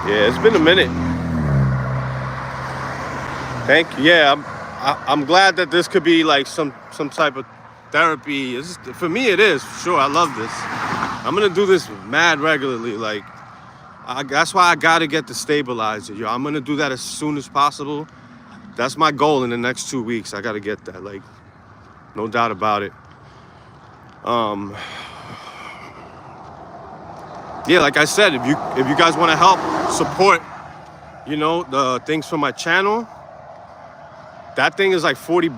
Yeah, it's been a minute. Thank you. Yeah, I'm glad that this could be like some type of therapy. For me, it is. Sure, I love this. I'm gonna do this mad regularly. Like, that's why I gotta get the stabilizer, yo. I'm gonna do that as soon as possible. That's my goal in the next 2 weeks. I gotta get that. Like, no doubt about it. Yeah, like I said, if you guys want to help support, you know, the things from my channel, that thing is like $40,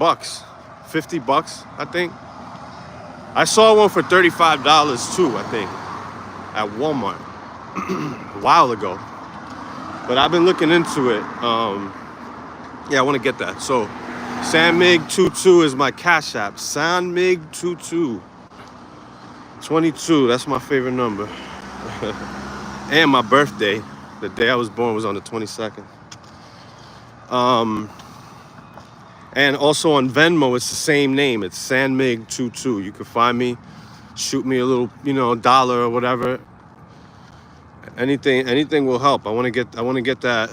$50, I think. I saw one for $35 too, I think, at Walmart a while ago. But I've been looking into it. Yeah, I want to get that. So, San Mig 22 is my Cashapp. San Mig 22. 22, that's my favorite number. And my birthday, the day I was born, was on the 22nd. And also on Venmo, it's the same name. It's San Mig 22. You can find me, shoot me a little, you know, $1 or whatever. Anything will help. I want to get that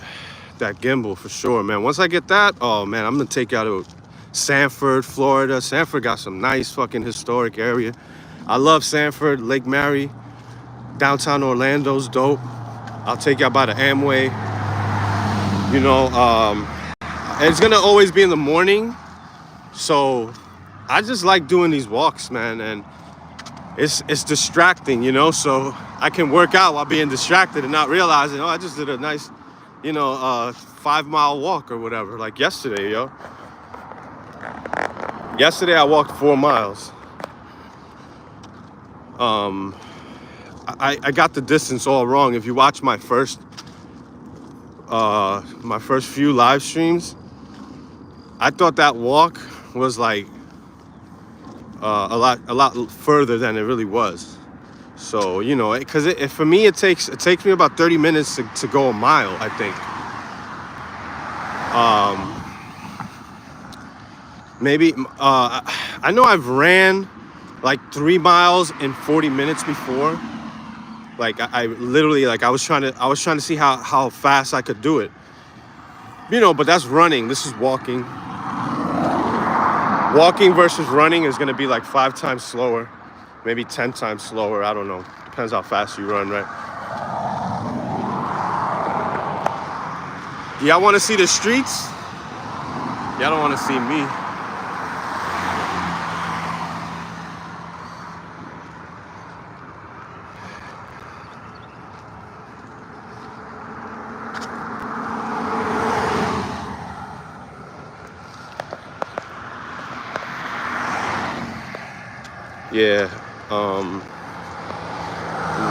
gimbal for sure, man. Once I get that, oh man, I'm gonna take you out of Sanford, Florida. Sanford got some nice fucking historic area. I love Sanford, Lake Mary, downtown Orlando's dope. I'll take you out by the Amway. You know, it's gonna always be in the morning, so I just like doing these walks, man, and it's distracting, you know, so I can work out while being distracted and not realizing, oh, I just did a nice, you know, 5-mile walk or whatever, like yesterday, yo. Yesterday I walked 4 miles. I got the distance all wrong. If you watch my first few live streams, I thought that walk was like a lot further than it really was. So, you know, because for me it takes me about 30 minutes to go a mile, I think. Maybe I know I've ran like 3 miles in 40 minutes before. Like I literally, like I was trying to see how fast I could do it. You know, but that's running. This is walking. Walking versus running is gonna be like 5 times slower, maybe 10 times slower. I don't know. Depends how fast you run, right? Y'all want to see the streets? Y'all don't want to see me. Yeah.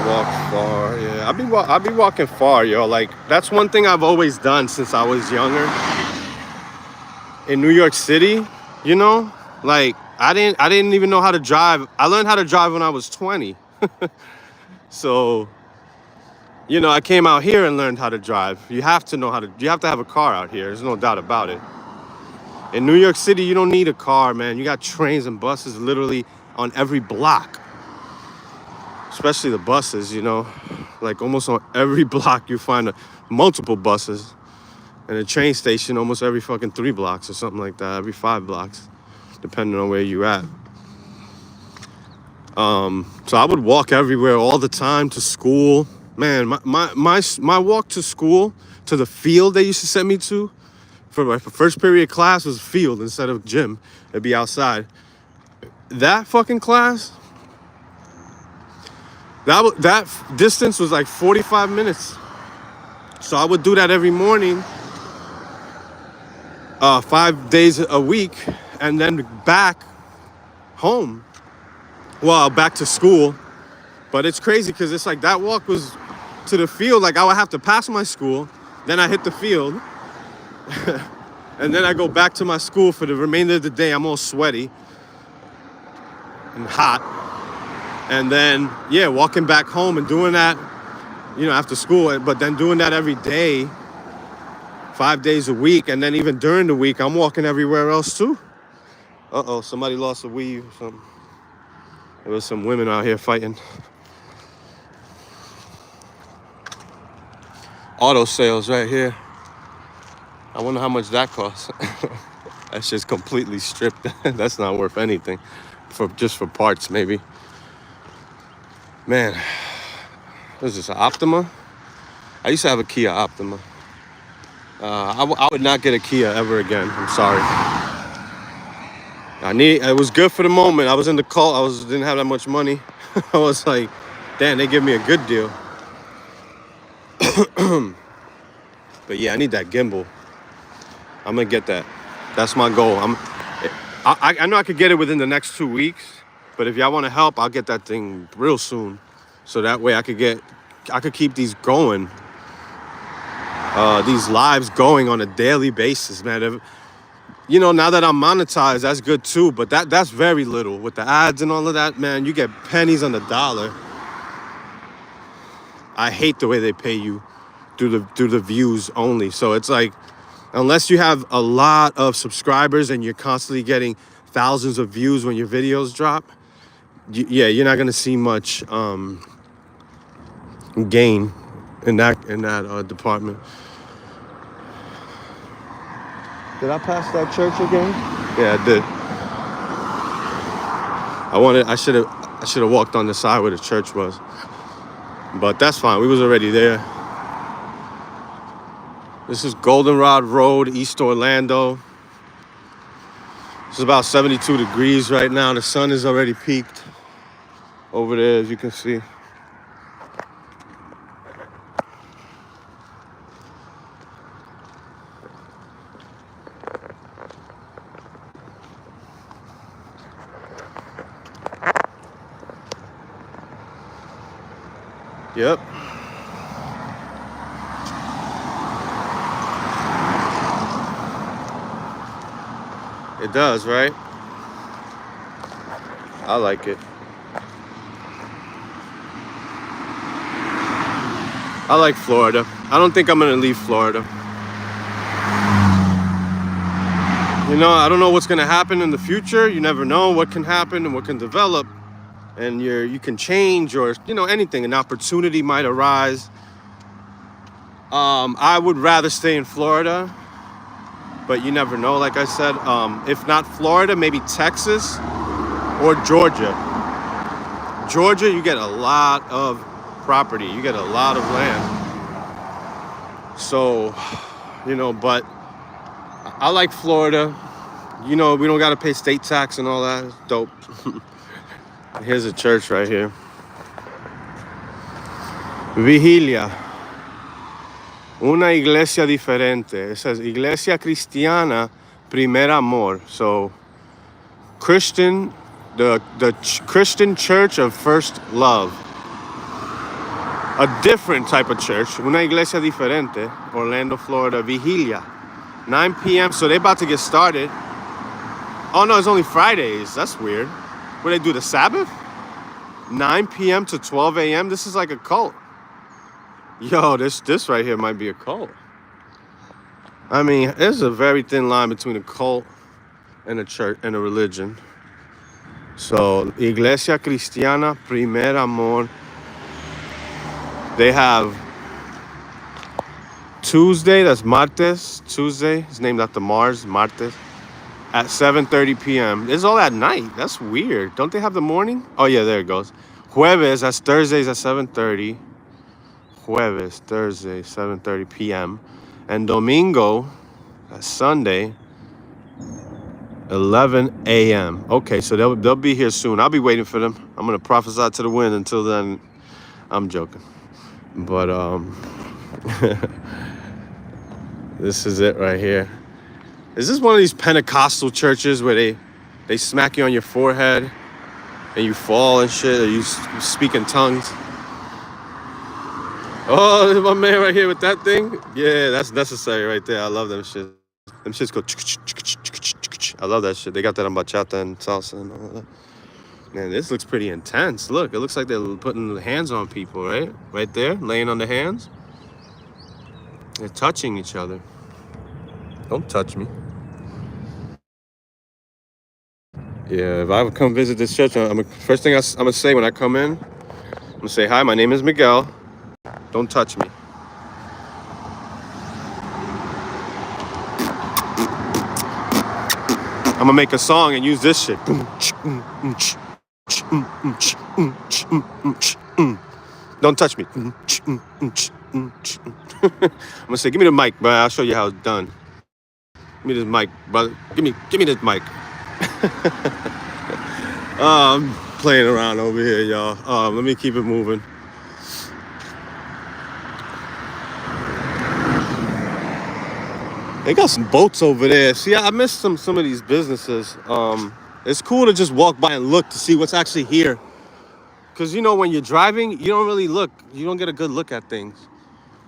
Walk far. Yeah. I be walking far, yo. Like that's one thing I've always done since I was younger. In New York City, you know, like I didn't even know how to drive. I learned how to drive when I was 20. So, you know, I came out here and learned how to drive. You have to have a car out here. There's no doubt about it. In New York City, you don't need a car, man. You got trains and buses literally on every block. Especially the buses, you know. Like almost on every block you find multiple buses. And a train station almost every fucking 3 blocks or something like that. Every 5 blocks, depending on where you at. So I would walk everywhere all the time to school. Man, my walk to school, to the field they used to send me to, for my first period class was field instead of gym. It'd be outside. That fucking class, that distance was like 45 minutes. So I would do that every morning, 5 days a week, and then back home. Well, back to school. But it's crazy because it's like that walk was to the field. Like I would have to pass my school, then I hit the field, and then I go back to my school for the remainder of the day. I'm all sweaty and hot. And then, yeah, walking back home and doing that, you know, after school, but then doing that every day, 5 days a week. And then even during the week, I'm walking everywhere else too. Uh-oh, somebody lost a weave or something. There was some women out here fighting. Auto sales right here. I wonder how much that costs. That's just completely stripped. That's not worth anything. Just for parts, maybe. Man, what is this, an Optima? I used to have a Kia Optima. I would not get a Kia ever again. I'm sorry. It was good for the moment. I was in the cult. Didn't have that much money. I was like, damn, they give me a good deal. But yeah, I need that gimbal. I'm gonna get that. That's my goal. I know I could get it within the next 2 weeks, but if y'all want to help, I'll get that thing real soon, so that way I could keep these going, these lives going on a daily basis, man. You know, now that I'm monetized, that's good too, but that's very little with the ads and all of that, man. You get pennies on the dollar. I hate the way they pay you through the views only. So it's like, unless you have a lot of subscribers and you're constantly getting thousands of views when your videos drop, you're not gonna see much gain in that department. Did I pass that church again? Yeah, I did. I should have walked on the side where the church was, but that's fine. We was already there. This is Goldenrod Road, East Orlando. It's about 72 degrees right now. The sun is already peaked over there, as you can see. Yep. It does, right? I like it. I like Florida. I don't think I'm gonna leave Florida. You know, I don't know what's gonna happen in the future. You never know what can happen and what can develop. And you can change, or, you know, anything. An opportunity might arise. I would rather stay in Florida, but you never know, like I said. If not Florida, maybe Texas or Georgia. Georgia, you get a lot of property. You get a lot of land. So, you know, but I like Florida. You know, we don't got to pay state tax and all that. It's dope. Here's a church right here. Vigilia. Una iglesia diferente. It says Iglesia Cristiana Primer Amor. So, Christian Christian Church of First Love. A different type of church, una iglesia diferente, Orlando, Florida, Vigilia. 9 p.m. So they about to get started. Oh no, it's only Fridays. That's weird. What they do, the Sabbath? 9 p.m. to 12 a.m. This is like a cult. Yo, this right here might be a cult. I mean, there's a very thin line between a cult and a church and a religion. So, Iglesia Cristiana Primer Amor. They have Tuesday, that's Martes. Tuesday is named after Mars, Martes, at 7:30 p.m. It's all at night. That's weird. Don't they have the morning? Oh, yeah, there it goes. Jueves, that's Thursdays at 7:30. Jueves, Thursday, 7:30 p.m. And Domingo, that's Sunday, 11 a.m. Okay, so they'll be here soon. I'll be waiting for them. I'm going to prophesy to the wind. Until then, I'm joking. But this is it right here. Is this one of these Pentecostal churches where they smack you on your forehead and you fall and shit, or you speak in tongues? Oh, there's my man right here with that thing. Yeah, that's necessary right there. I love them shit. Them shits go. I love that shit. They got that on bachata and salsa and all that. Man, this looks pretty intense. Look, it looks like they're putting hands on people, right? Right there, laying on the hands. They're touching each other. Don't touch me. Yeah, if I ever come visit this church, first thing I'm gonna say when I come in, I'm gonna say, hi, my name is Miguel. Don't touch me. I'm gonna make a song and use this shit. Don't touch me. I'm gonna say, give me the mic, bro. I'll show you how it's done. Give me this mic, brother. Give me this mic. I'm playing around over here, y'all. Let me keep it moving. They got some boats over there. See, I missed some of these businesses. It's cool to just walk by and look to see what's actually here. Because, you know, when you're driving, you don't really look. You don't get a good look at things.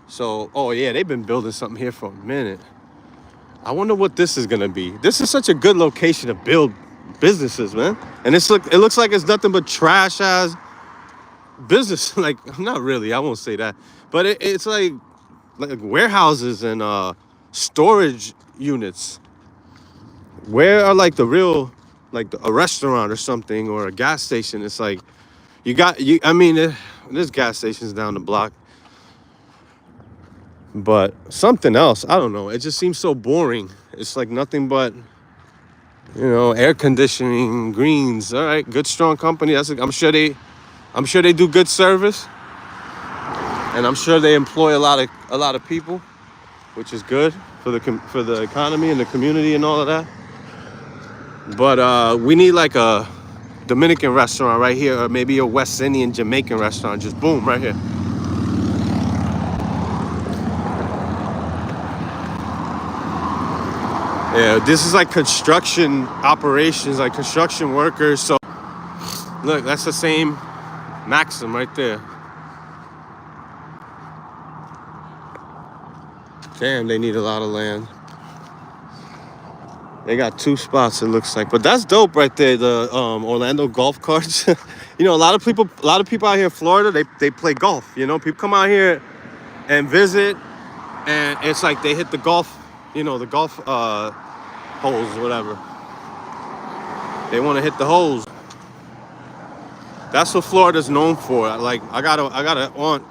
So, oh, yeah, they've been building something here for a minute. I wonder what this is going to be. This is such a good location to build businesses, man. And it looks like it's nothing but trash-ass business. Like, not really. I won't say that. But it's like warehouses and storage units. Where are like the real, like a restaurant or something or a gas station? It's like I mean, there's gas stations down the block, but something else, I don't know. It just seems so boring. It's like nothing but, you know, air conditioning, greens. All right, good, strong company. I'm sure they do good service, and I'm sure they employ a lot of people, which is good for the economy and the community and all of that. But we need like a Dominican restaurant right here, or maybe a West Indian Jamaican restaurant. Just boom, right here. Yeah, this is like construction operations, like construction workers. So look, that's the same Maxim right there. Damn, they need a lot of land. They got 2 spots, it looks like. But that's dope right there, the Orlando golf carts. You know, a lot of people out here in Florida, they play golf. You know, people come out here and visit, and it's like they hit the golf, you know, the golf holes, whatever. They want to hit the holes. That's what Florida's known for. Like, I got an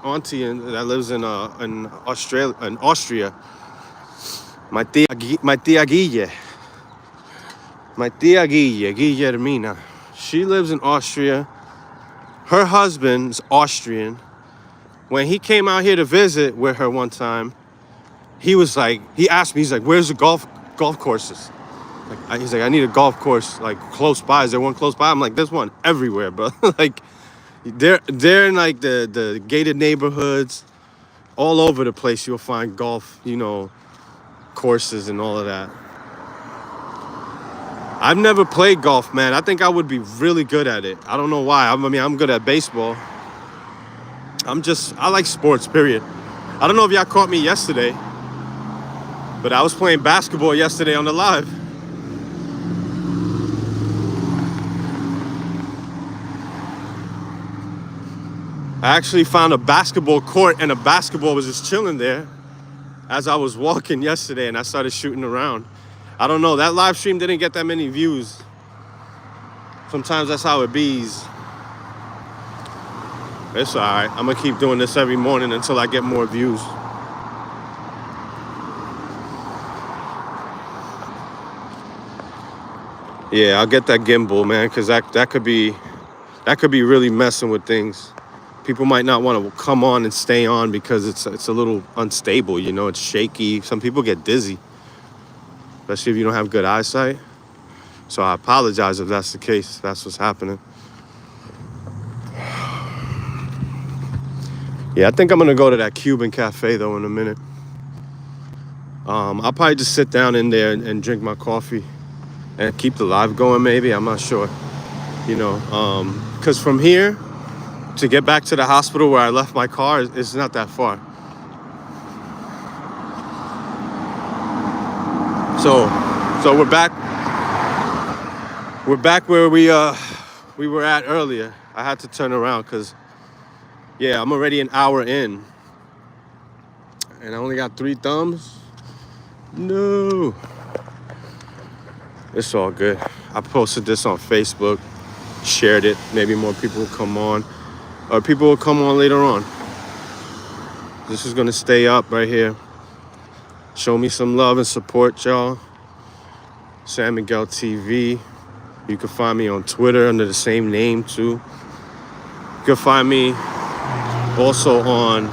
auntie that lives in Austria. My tia Guille. My tia Guillermina. She lives in Austria. Her husband's Austrian. When he came out here to visit with her one time, he asked me, he's like, where's the golf courses? He's like, I need a golf course like close by. Is there one close by? I'm like, there's one everywhere, bro. Like, they're in like the gated neighborhoods, all over the place. You'll find golf, you know, courses and all of that. I've never played golf, man. I think I would be really good at it. I don't know why. I mean, I'm good at baseball. I like sports, period. I don't know if y'all caught me yesterday, but I was playing basketball yesterday on the live. I actually found a basketball court and a basketball was just chilling there as I was walking yesterday, and I started shooting around. I don't know, that live stream didn't get that many views. Sometimes that's how it bees. It's all right. I'm gonna keep doing this every morning until I get more views. Yeah, I'll get that gimbal, man, because that could be really messing with things. People might not want to come on and stay on because it's a little unstable, you know, it's shaky. Some people get dizzy, especially if you don't have good eyesight. So I apologize if that's the case. That's what's happening. Yeah, I think I'm gonna go to that Cuban cafe though in a minute. I'll probably just sit down in there and drink my coffee and keep the live going maybe. I'm not sure, you know, because from here to get back to the hospital where I left my car is not that far. So we're back where we were at earlier. I had to turn around because, yeah, I'm already an hour in and I only got 3 thumbs. No, it's all good. I posted this on Facebook, shared it. Maybe more people will come on, or people will come on later on. This is gonna stay up right here. Show me some love and support, y'all. San Miguel TV. You can find me on Twitter under the same name too. You can find me also on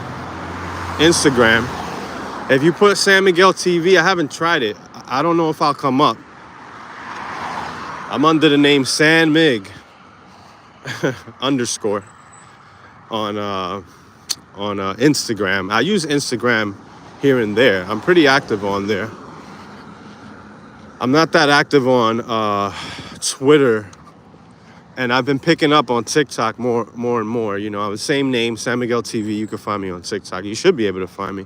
Instagram. If you put San Miguel TV, I haven't tried it. I don't know if I'll come up. I'm under the name San Mig _ on Instagram. I use Instagram here and there. I'm pretty active on there. I'm not that active on Twitter, and I've been picking up on TikTok more and more. You know, I have the same name, San Miguel TV. You can find me on TikTok. You should be able to find me.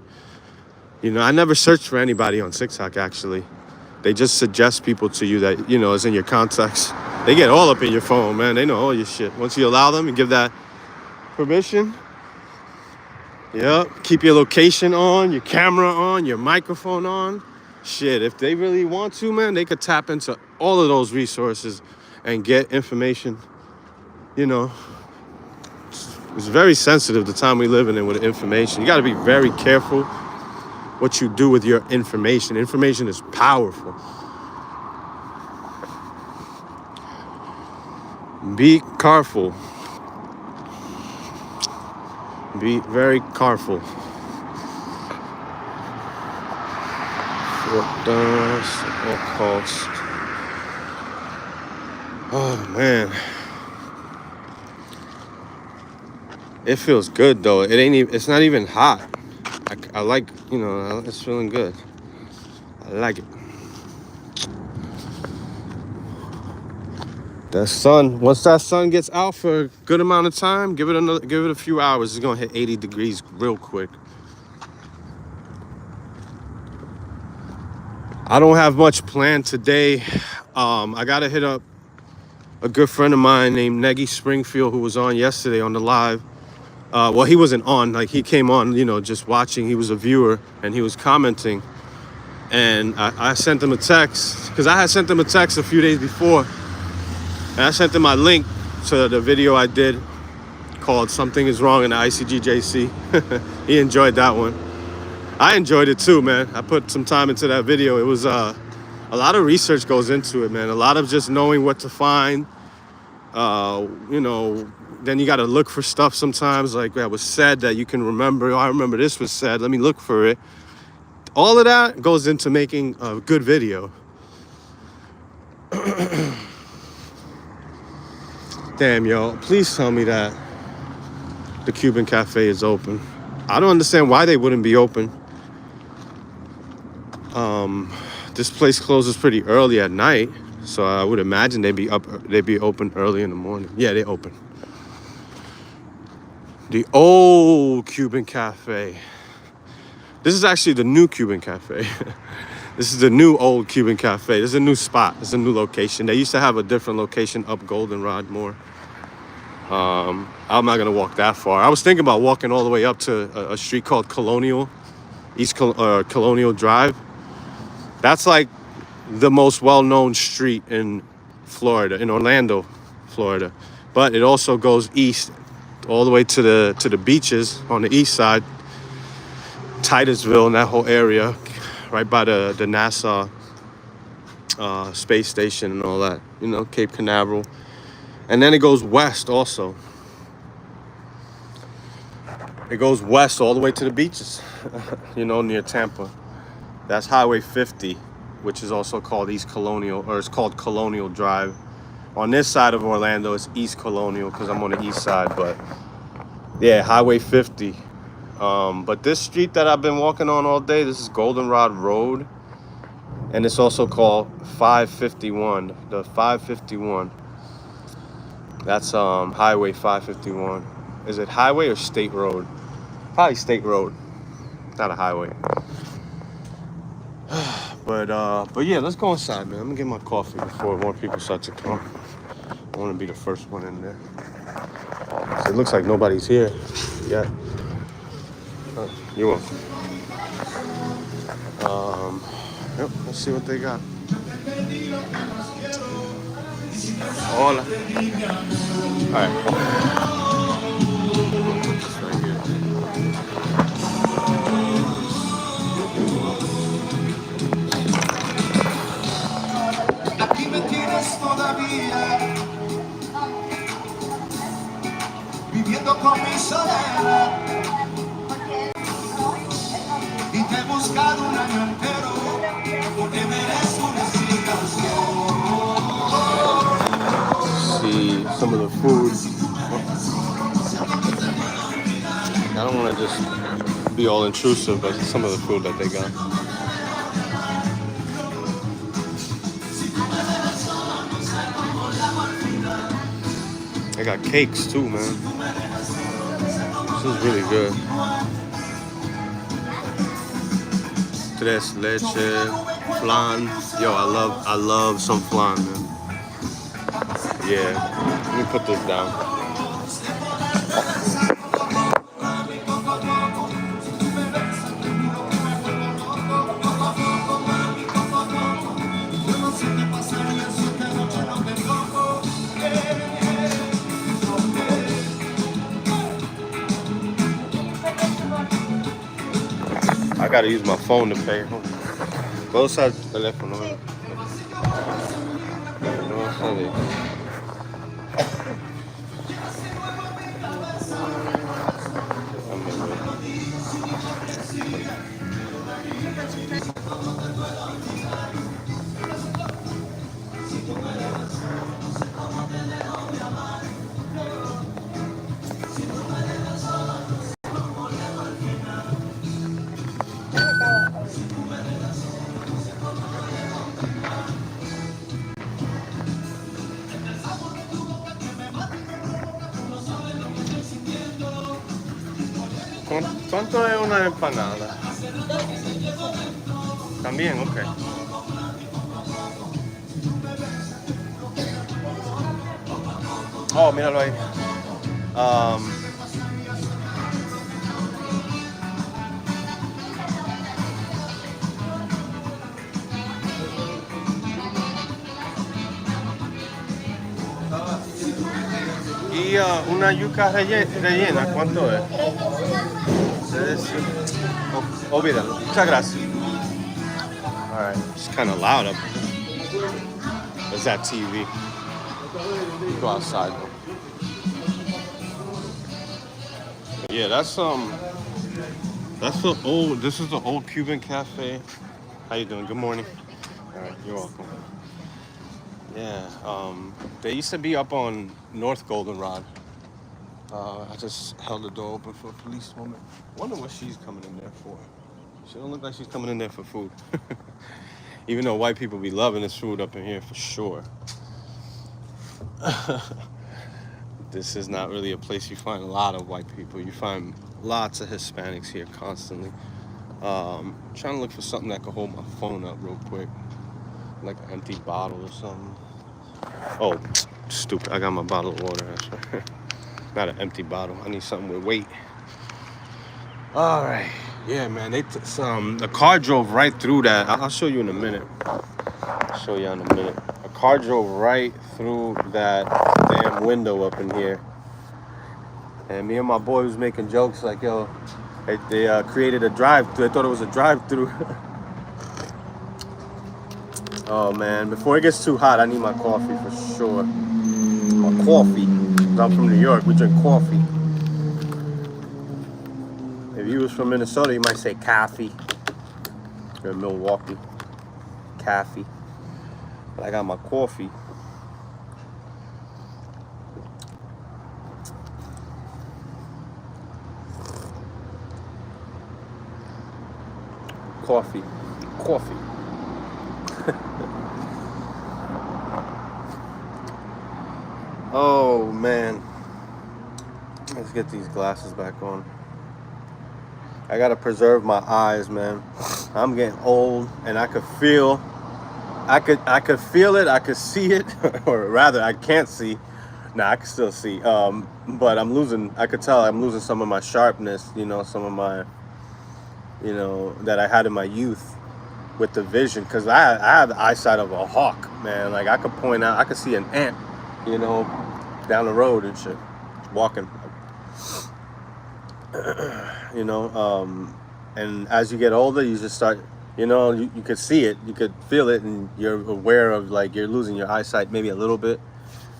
You know, I never search for anybody on TikTok, actually. They just suggest people to you that, you know, is in your contacts. They get all up in your phone, man. They know all your shit. Once you allow them and give that permission, yep, keep your location on, your camera on, your microphone on. Shit, if they really want to, man, they could tap into all of those resources and get information. You know, it's very sensitive the time we live in with information. You got to be very careful what you do with your information. Information is powerful. Be careful. Be very careful. What does all cost? Oh man, it feels good though. It ain't even. It's not even hot. I like, you know, it's feeling good. I like it. That sun, once that sun gets out for a good amount of time, give it a few hours, it's gonna hit 80 degrees real quick. I don't have much planned today. I gotta hit up a good friend of mine named Neggy Springfield, who was on yesterday on the live. Well, he wasn't on, like he came on, you know, just watching. He was a viewer and he was commenting. And I sent him a text, because I had sent him a text a few days before. And I sent him my link to the video I did called Something Is Wrong in the ICGJC. He enjoyed that one. I enjoyed it too, man. I put some time into that video. It was a lot of research goes into it, man. A lot of just knowing what to find. You know, then you got to look for stuff sometimes, like that was said that you can remember. Oh, I remember this was said. Let me look for it. All of that goes into making a good video. Damn, yo, please tell me that the Cuban cafe is open. I don't understand why they wouldn't be open. This place closes pretty early at night. So I would imagine they'd be open early in the morning. Yeah, they open. The old Cuban cafe. This is actually the new Cuban cafe. This is the new old Cuban cafe. This is a new spot. This is a new location. They used to have a different location up Goldenrod more. I'm not gonna walk that far. I was thinking about walking all the way up to a street called Colonial, Colonial Drive. That's like the most well-known street in Florida, in Orlando, Florida. But it also goes east, all the way to the beaches on the east side, Titusville and that whole area, right by the NASA space station and all that. You know, Cape Canaveral, and then it goes west also. It goes west all the way to the beaches, you know, near Tampa. That's Highway 50, which is also called East Colonial, or it's called Colonial Drive. On this side of Orlando, it's East Colonial because I'm on the east side, but yeah, Highway 50. But this street that I've been walking on all day, this is Goldenrod Road, and it's also called 551. The 551. That's Highway 551. Is it highway or state road? Probably state road, not a highway. But yeah, let's go inside, man. I'm gonna get my coffee before more people start to come. I want to be the first one in there. So it looks like nobody's here yet. You're welcome. Yep, let's see what they got. Hola. All right. Right here. Aquí me tienes todavía viviendo con mi soledad y te he buscado un año entero porque merezco una explicación. See some of the food. I don't want to just be all intrusive, but some of the food that they got. They got cakes too, man. This is really good. Tres leche, flan. Yo, I love some flan, man. Yeah, let me put this down. I gotta use my phone to pay. Go usar el teléfono. No sale. ¿Cuánto es una empanada? También, ok. Oh, míralo ahí. Y una yuca rellena, ¿cuánto es? Olvídalo. Muchas gracias. All right, it's kind of loud up here. There's that TV. Go outside though. Yeah, that's the old. This is the old Cuban cafe. How you doing? Good morning. All right, you're welcome. Yeah, they used to be up on North Goldenrod. I just held the door open for a police woman. Wonder what she's coming in there for. She don't look like she's coming in there for food. Even though white people be loving this food up in here for sure. This is not really a place you find a lot of white people. You find lots of Hispanics here constantly. Trying to look for something that could hold my phone up real quick. Like an empty bottle or something. Oh, stupid. I got my bottle of water. That's right. Not an empty bottle. I need something with weight. All right. Yeah, man. The car drove right through that. I'll show you in a minute. I'll show you in a minute. A car drove right through that damn window up in here. And me and my boy was making jokes like, yo, they created a drive-through. I thought it was a drive-through. Oh, man. Before it gets too hot, I need my coffee for sure. My coffee. I'm from New York. We drink coffee. If you was from Minnesota, you might say coffee. You're in Milwaukee. Coffee. But I got my coffee. Coffee. Oh, man. Let's get these glasses back on. I gotta preserve my eyes, man. I'm getting old, and I could feel it, I could see it, or rather, I can't see. Nah, I can still see. But I could tell I'm losing some of my sharpness, some of my, that I had in my youth with the vision, because I have the eyesight of a hawk, man. Like, I could see an ant, down the road and shit, walking. And as you get older, you just start, you could see it, you could feel it, and you're aware of, like, you're losing your eyesight maybe a little bit.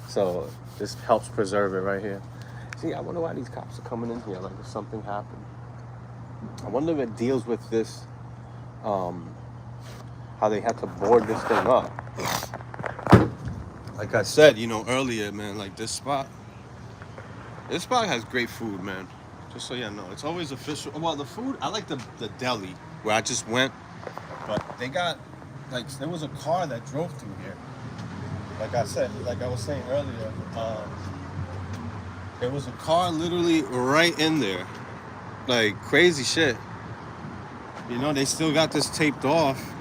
So this helps preserve it right here. See, I wonder why these cops are coming in here, like if something happened. I wonder if it deals with this, how they had to board this thing up. Like I said, earlier, man, like this spot has great food, man. Just so you know, it's always official. Well, the food, I like the deli where I just went, but they got, like, there was a car that drove through here. Like I said, like I was saying earlier, there was a car literally right in there. Like, crazy shit. They still got this taped off.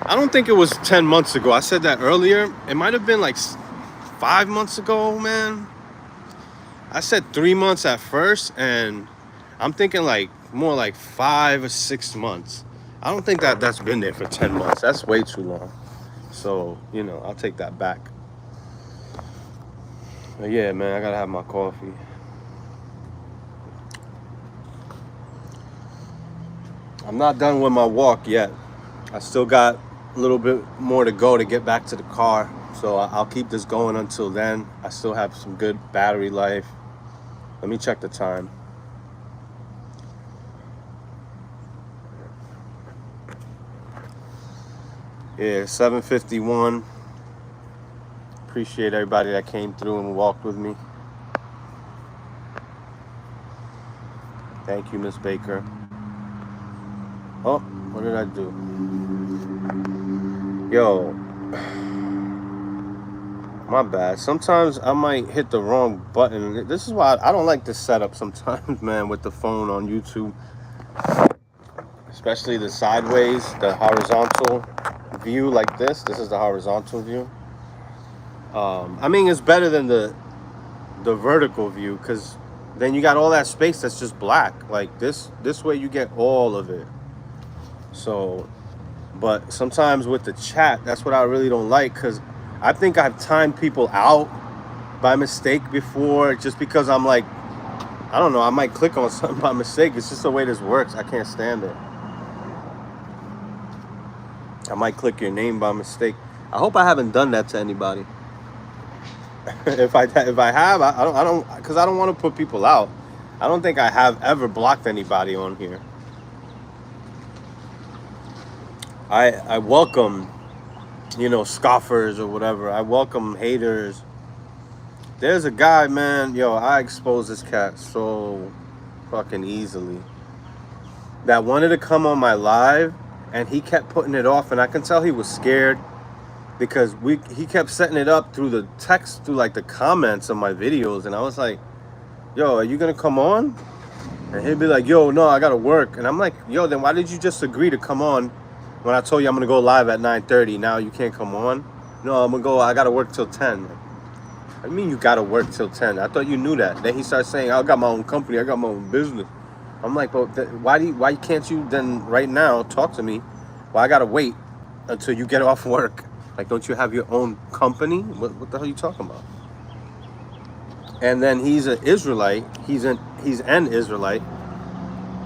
I don't think it was 10 months ago. I said that earlier. It might have been like 5 months ago, man. I said 3 months at first, and I'm thinking like more like 5 or 6 months. I don't think that's been there for 10 months. That's way too long. So, I'll take that back. But yeah, man, I gotta have my coffee. I'm not done with my walk yet. I still got a little bit more to go to get back to the car. So I'll keep this going until then. I still have some good battery life. Let me check the time. Yeah, 7:51. Appreciate everybody that came through and walked with me. Thank you, Miss Baker. Oh, what did I do? Yo, my bad. Sometimes I might hit the wrong button. This is why I don't like this setup sometimes, man, with the phone on YouTube. Especially the sideways, the horizontal view like this. This is the horizontal view. I mean, it's better than the vertical view, because then you got all that space that's just black. Like this way you get all of it. So, but sometimes with the chat, that's what I really don't like, because I think I've timed people out by mistake before, just because I'm like, I don't know, I might click on something by mistake. It's just the way this works. I can't stand it. I might click your name by mistake. I hope I haven't done that to anybody. If I have, I don't, because I don't want to put people out. I don't think I have ever blocked anybody on here. I welcome, scoffers or whatever. I welcome haters. There's a guy, man, I expose this cat so fucking easily, that wanted to come on my live and he kept putting it off, and I can tell he was scared because he kept setting it up through the text, through like the comments of my videos, and I was like, yo, are you gonna come on? And he'd be like, yo, no, I gotta work. And I'm like, yo, then why did you just agree to come on when I told you I'm gonna go live at 9:30? Now you can't come on? No, I gotta work till 10. I mean, you gotta work till 10. I thought you knew that. Then he starts saying, I got my own company, I got my own business. I'm like, well, why can't you then right now talk to me? Well, I gotta wait until you get off work. Like, don't you have your own company? What the hell are you talking about? And then he's an Israelite. He's an Israelite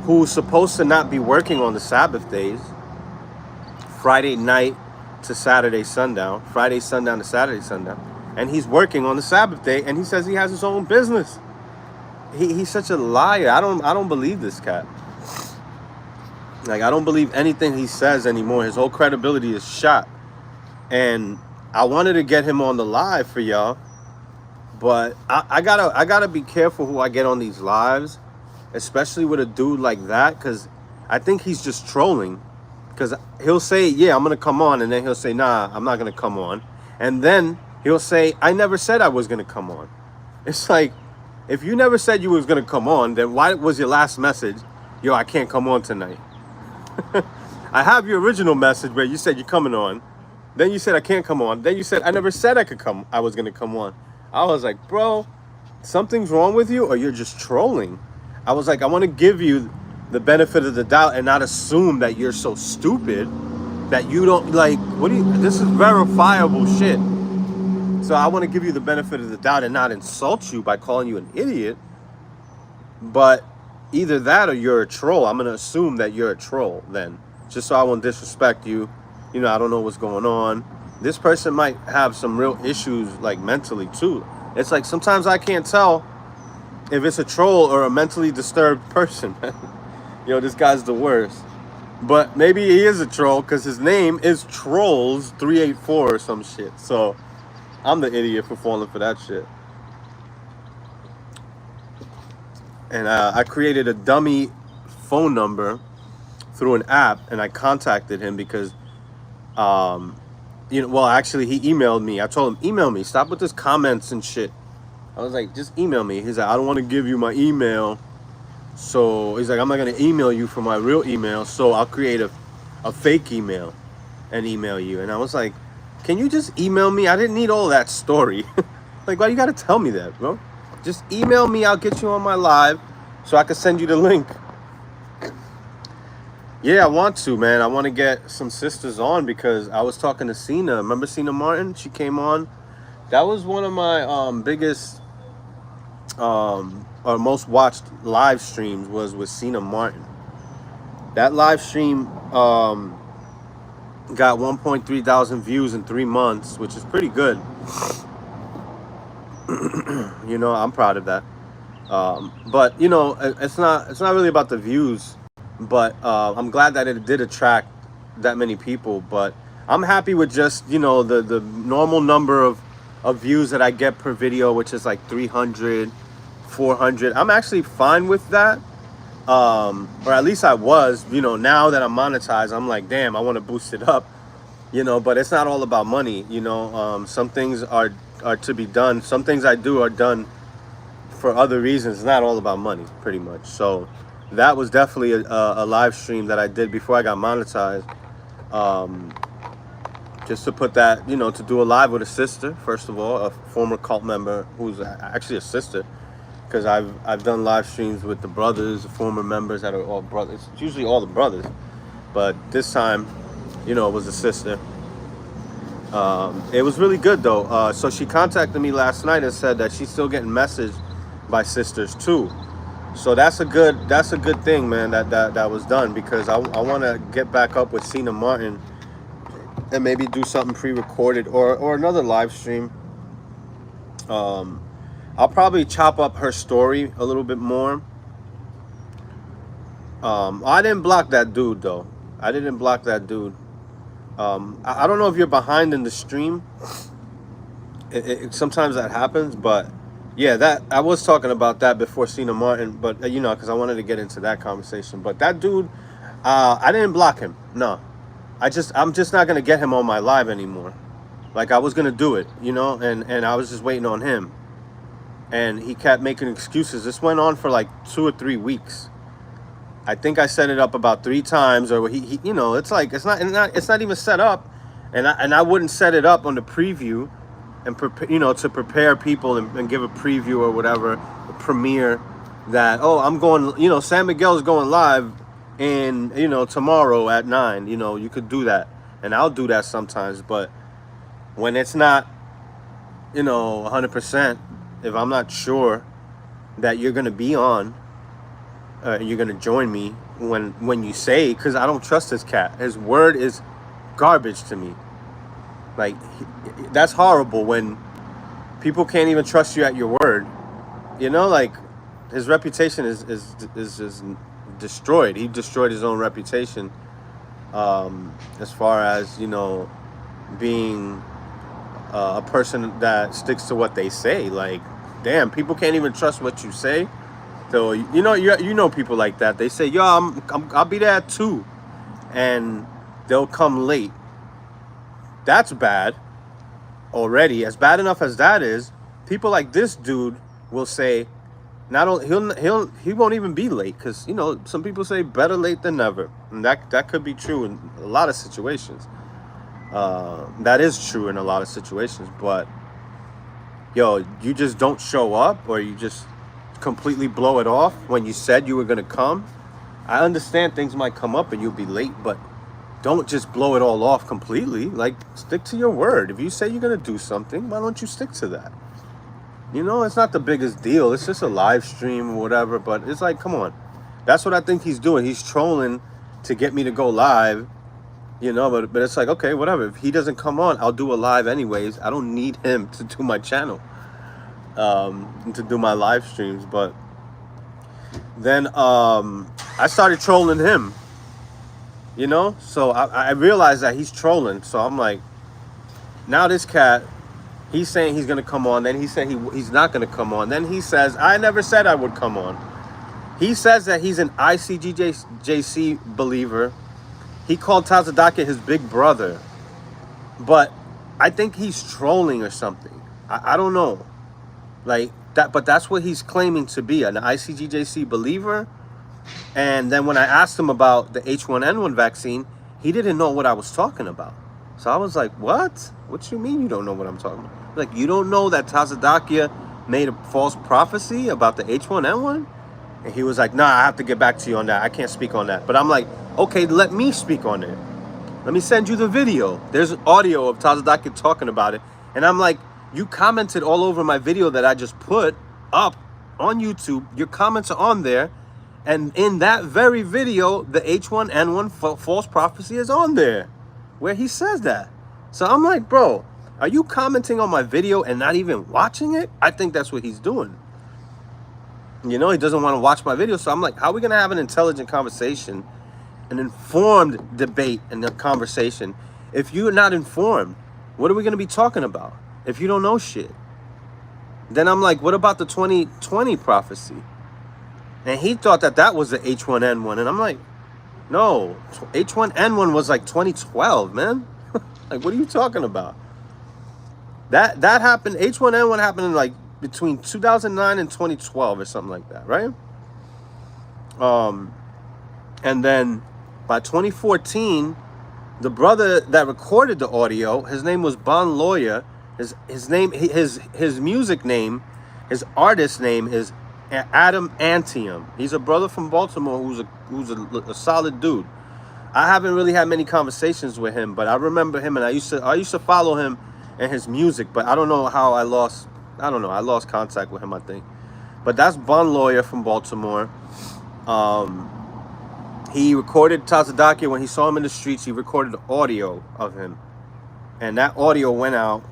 who's supposed to not be working on the Sabbath days, Friday night to Saturday sundown, Friday sundown to Saturday sundown, and he's working on the Sabbath day, and he says he has his own business. He's such a liar. I don't believe this cat. Like, I don't believe anything he says anymore. His whole credibility is shot. And I wanted to get him on the live for y'all, but I gotta be careful who I get on these lives, especially with a dude like that, because I think he's just trolling. Because he'll say, yeah, I'm gonna come on, and then he'll say, nah, I'm not gonna come on, and then he'll say, I never said I was gonna come on. It's like, if you never said you was gonna come on, then why was your last message, yo, I can't come on tonight? I have your original message where you said you're coming on, then you said I can't come on, then you said I never said I was gonna come on. I was like, bro, something's wrong with you, or you're just trolling. I was like, I want to give you the benefit of the doubt and not assume that you're so stupid that you don't, like, this is verifiable shit. So I want to give you the benefit of the doubt and not insult you by calling you an idiot. But either that or you're a troll. I'm going to assume that you're a troll then, just so I won't disrespect you. You know, I don't know what's going on. This person might have some real issues, like, mentally too. It's like, sometimes I can't tell if it's a troll or a mentally disturbed person. You know, this guy's the worst. But maybe he is a troll because his name is Trolls384 or some shit. So I'm the idiot for falling for that shit. And I created a dummy phone number through an app, and I contacted him because, you know, well, actually, he emailed me. I told him, email me. Stop with this comments and shit. I was like, just email me. He's like, I don't want to give you my email. So he's like, I'm not going to email you from my real email. So I'll create a fake email and email you. And I was like, can you just email me? I didn't need all that story. Like, why you got to tell me that, bro? Just email me. I'll get you on my live so I can send you the link. Yeah, I want to, man. I want to get some sisters on because I was talking to Cena. Remember Cena Martin? She came on. That was one of my biggest or most watched live streams was with Cena Martin. That live stream got 1.3 thousand views in 3 months, which is pretty good. You know, I'm proud of that. But you know, it's not really about the views. But I'm glad that it did attract that many people. But I'm happy with just, you know, the normal number of views that I get per video, which is like 300, 400. I'm actually fine with that. Or at least I was. You know, now that I'm monetized, I'm like, damn, I want to boost it up. You know, but it's not all about money. You know, some things are to be done. Some things I do are done for other reasons. It's not all about money, pretty much. So that was definitely a live stream that I did before I got monetized. Just to put that, you know, to do a live with a sister, first of all, a former cult member who's actually a sister, because I've done live streams with the brothers, the former members that are all brothers. It's usually all the brothers, but this time, you know, it was a sister. It was really good though. So she contacted me last night and said that she's still getting messaged by sisters too. So that's a good thing, man, that was done, because I want to get back up with Cena Martin and maybe do something pre-recorded or another live stream. I'll probably chop up her story a little bit more. I didn't block that dude though. I didn't block that dude. I don't know if you're behind in the stream. Sometimes that happens, but yeah, that I was talking about that before Cena Martin, but you know, because I wanted to get into that conversation. But that dude, I didn't block him. No, I'm just not gonna get him on my live anymore. Like I was gonna do it, you know, and I was just waiting on him, and he kept making excuses. This went on for like 2 or 3 weeks. I think I set it up about 3 times, or he you know, it's like it's not even set up, and I wouldn't set it up on the preview, and you know, to prepare people and give a preview or whatever, a premiere that, oh, I'm going, you know, San Miguel's going live in, you know, tomorrow at 9. You know, you could do that, and I'll do that sometimes, but when it's not, you know, 100%, if I'm not sure that you're gonna be on, you're gonna join me when you say, because I don't trust this cat. His word is garbage to me. Like, that's horrible when people can't even trust you at your word. You know, like, his reputation is destroyed. He destroyed his own reputation, as far as, you know, being a person that sticks to what they say. Like, damn, people can't even trust what you say. So, you know people like that. They say, yo, I'll be there at 2, and they'll come late. That's bad already. As bad enough as that is, people like this dude will say, not only he won't even be late, because, you know, some people say better late than never, and that could be true in a lot of situations. That is true in a lot of situations, but yo, you just don't show up, or you just completely blow it off when you said you were gonna come. I understand things might come up and you'll be late, but don't just blow it all off completely. Like, stick to your word. If you say you're gonna do something, why don't you stick to that? You know, it's not the biggest deal. It's just a live stream or whatever, but it's like, come on. That's what I think he's doing. He's trolling to get me to go live, you know, but it's like, okay, whatever. If he doesn't come on, I'll do a live anyways. I don't need him to do my channel, to do my live streams. But then I started trolling him, you know? So I realized that he's trolling. So I'm like, now this cat, he's saying he's going to come on. Then he said he's not going to come on. Then he says, I never said I would come on. He says that he's an ICGJC believer. He called Tazadake his big brother. But I think he's trolling or something. I don't know. Like that, but that's what he's claiming to be, an ICGJC believer. And then when I asked him about the H1N1 vaccine, he didn't know what I was talking about. So I was like, what? What you mean you don't know what I'm talking about? Like, you don't know that Tazadakia made a false prophecy about the H1N1? And he was like, nah, I have to get back to you on that. I can't speak on that. But I'm like, okay, let me speak on it. Let me send you the video. There's audio of Tazadakia talking about it. And I'm like, you commented all over my video that I just put up on YouTube. Your comments are on there. And in that very video, the H1N1 false prophecy is on there, where he says that. So I'm like, bro, are you commenting on my video and not even watching it? I think that's what he's doing. You know, he doesn't want to watch my video. So I'm like, how are we going to have an intelligent conversation, an informed debate and a conversation, if you're not informed? What are we going to be talking about if you don't know shit? Then I'm like, what about the 2020 prophecy? And he thought that was the H1N1. And I'm like, no, H1N1 was like 2012, man. Like, what are you talking about? That happened, H1N1 happened in like between 2009 and 2012 or something like that, right? And then by 2014, the brother that recorded the audio, his name was Bon Lawyer. His music name, his artist name is Adam Antium. He's a brother from Baltimore who's a solid dude. I haven't really had many conversations with him, but I remember him, and I used to follow him and his music, but I don't know how I lost contact with him, I think. But that's Bon Lawyer from Baltimore. He recorded Tazadake when he saw him in the streets. He recorded the audio of him, and that audio went out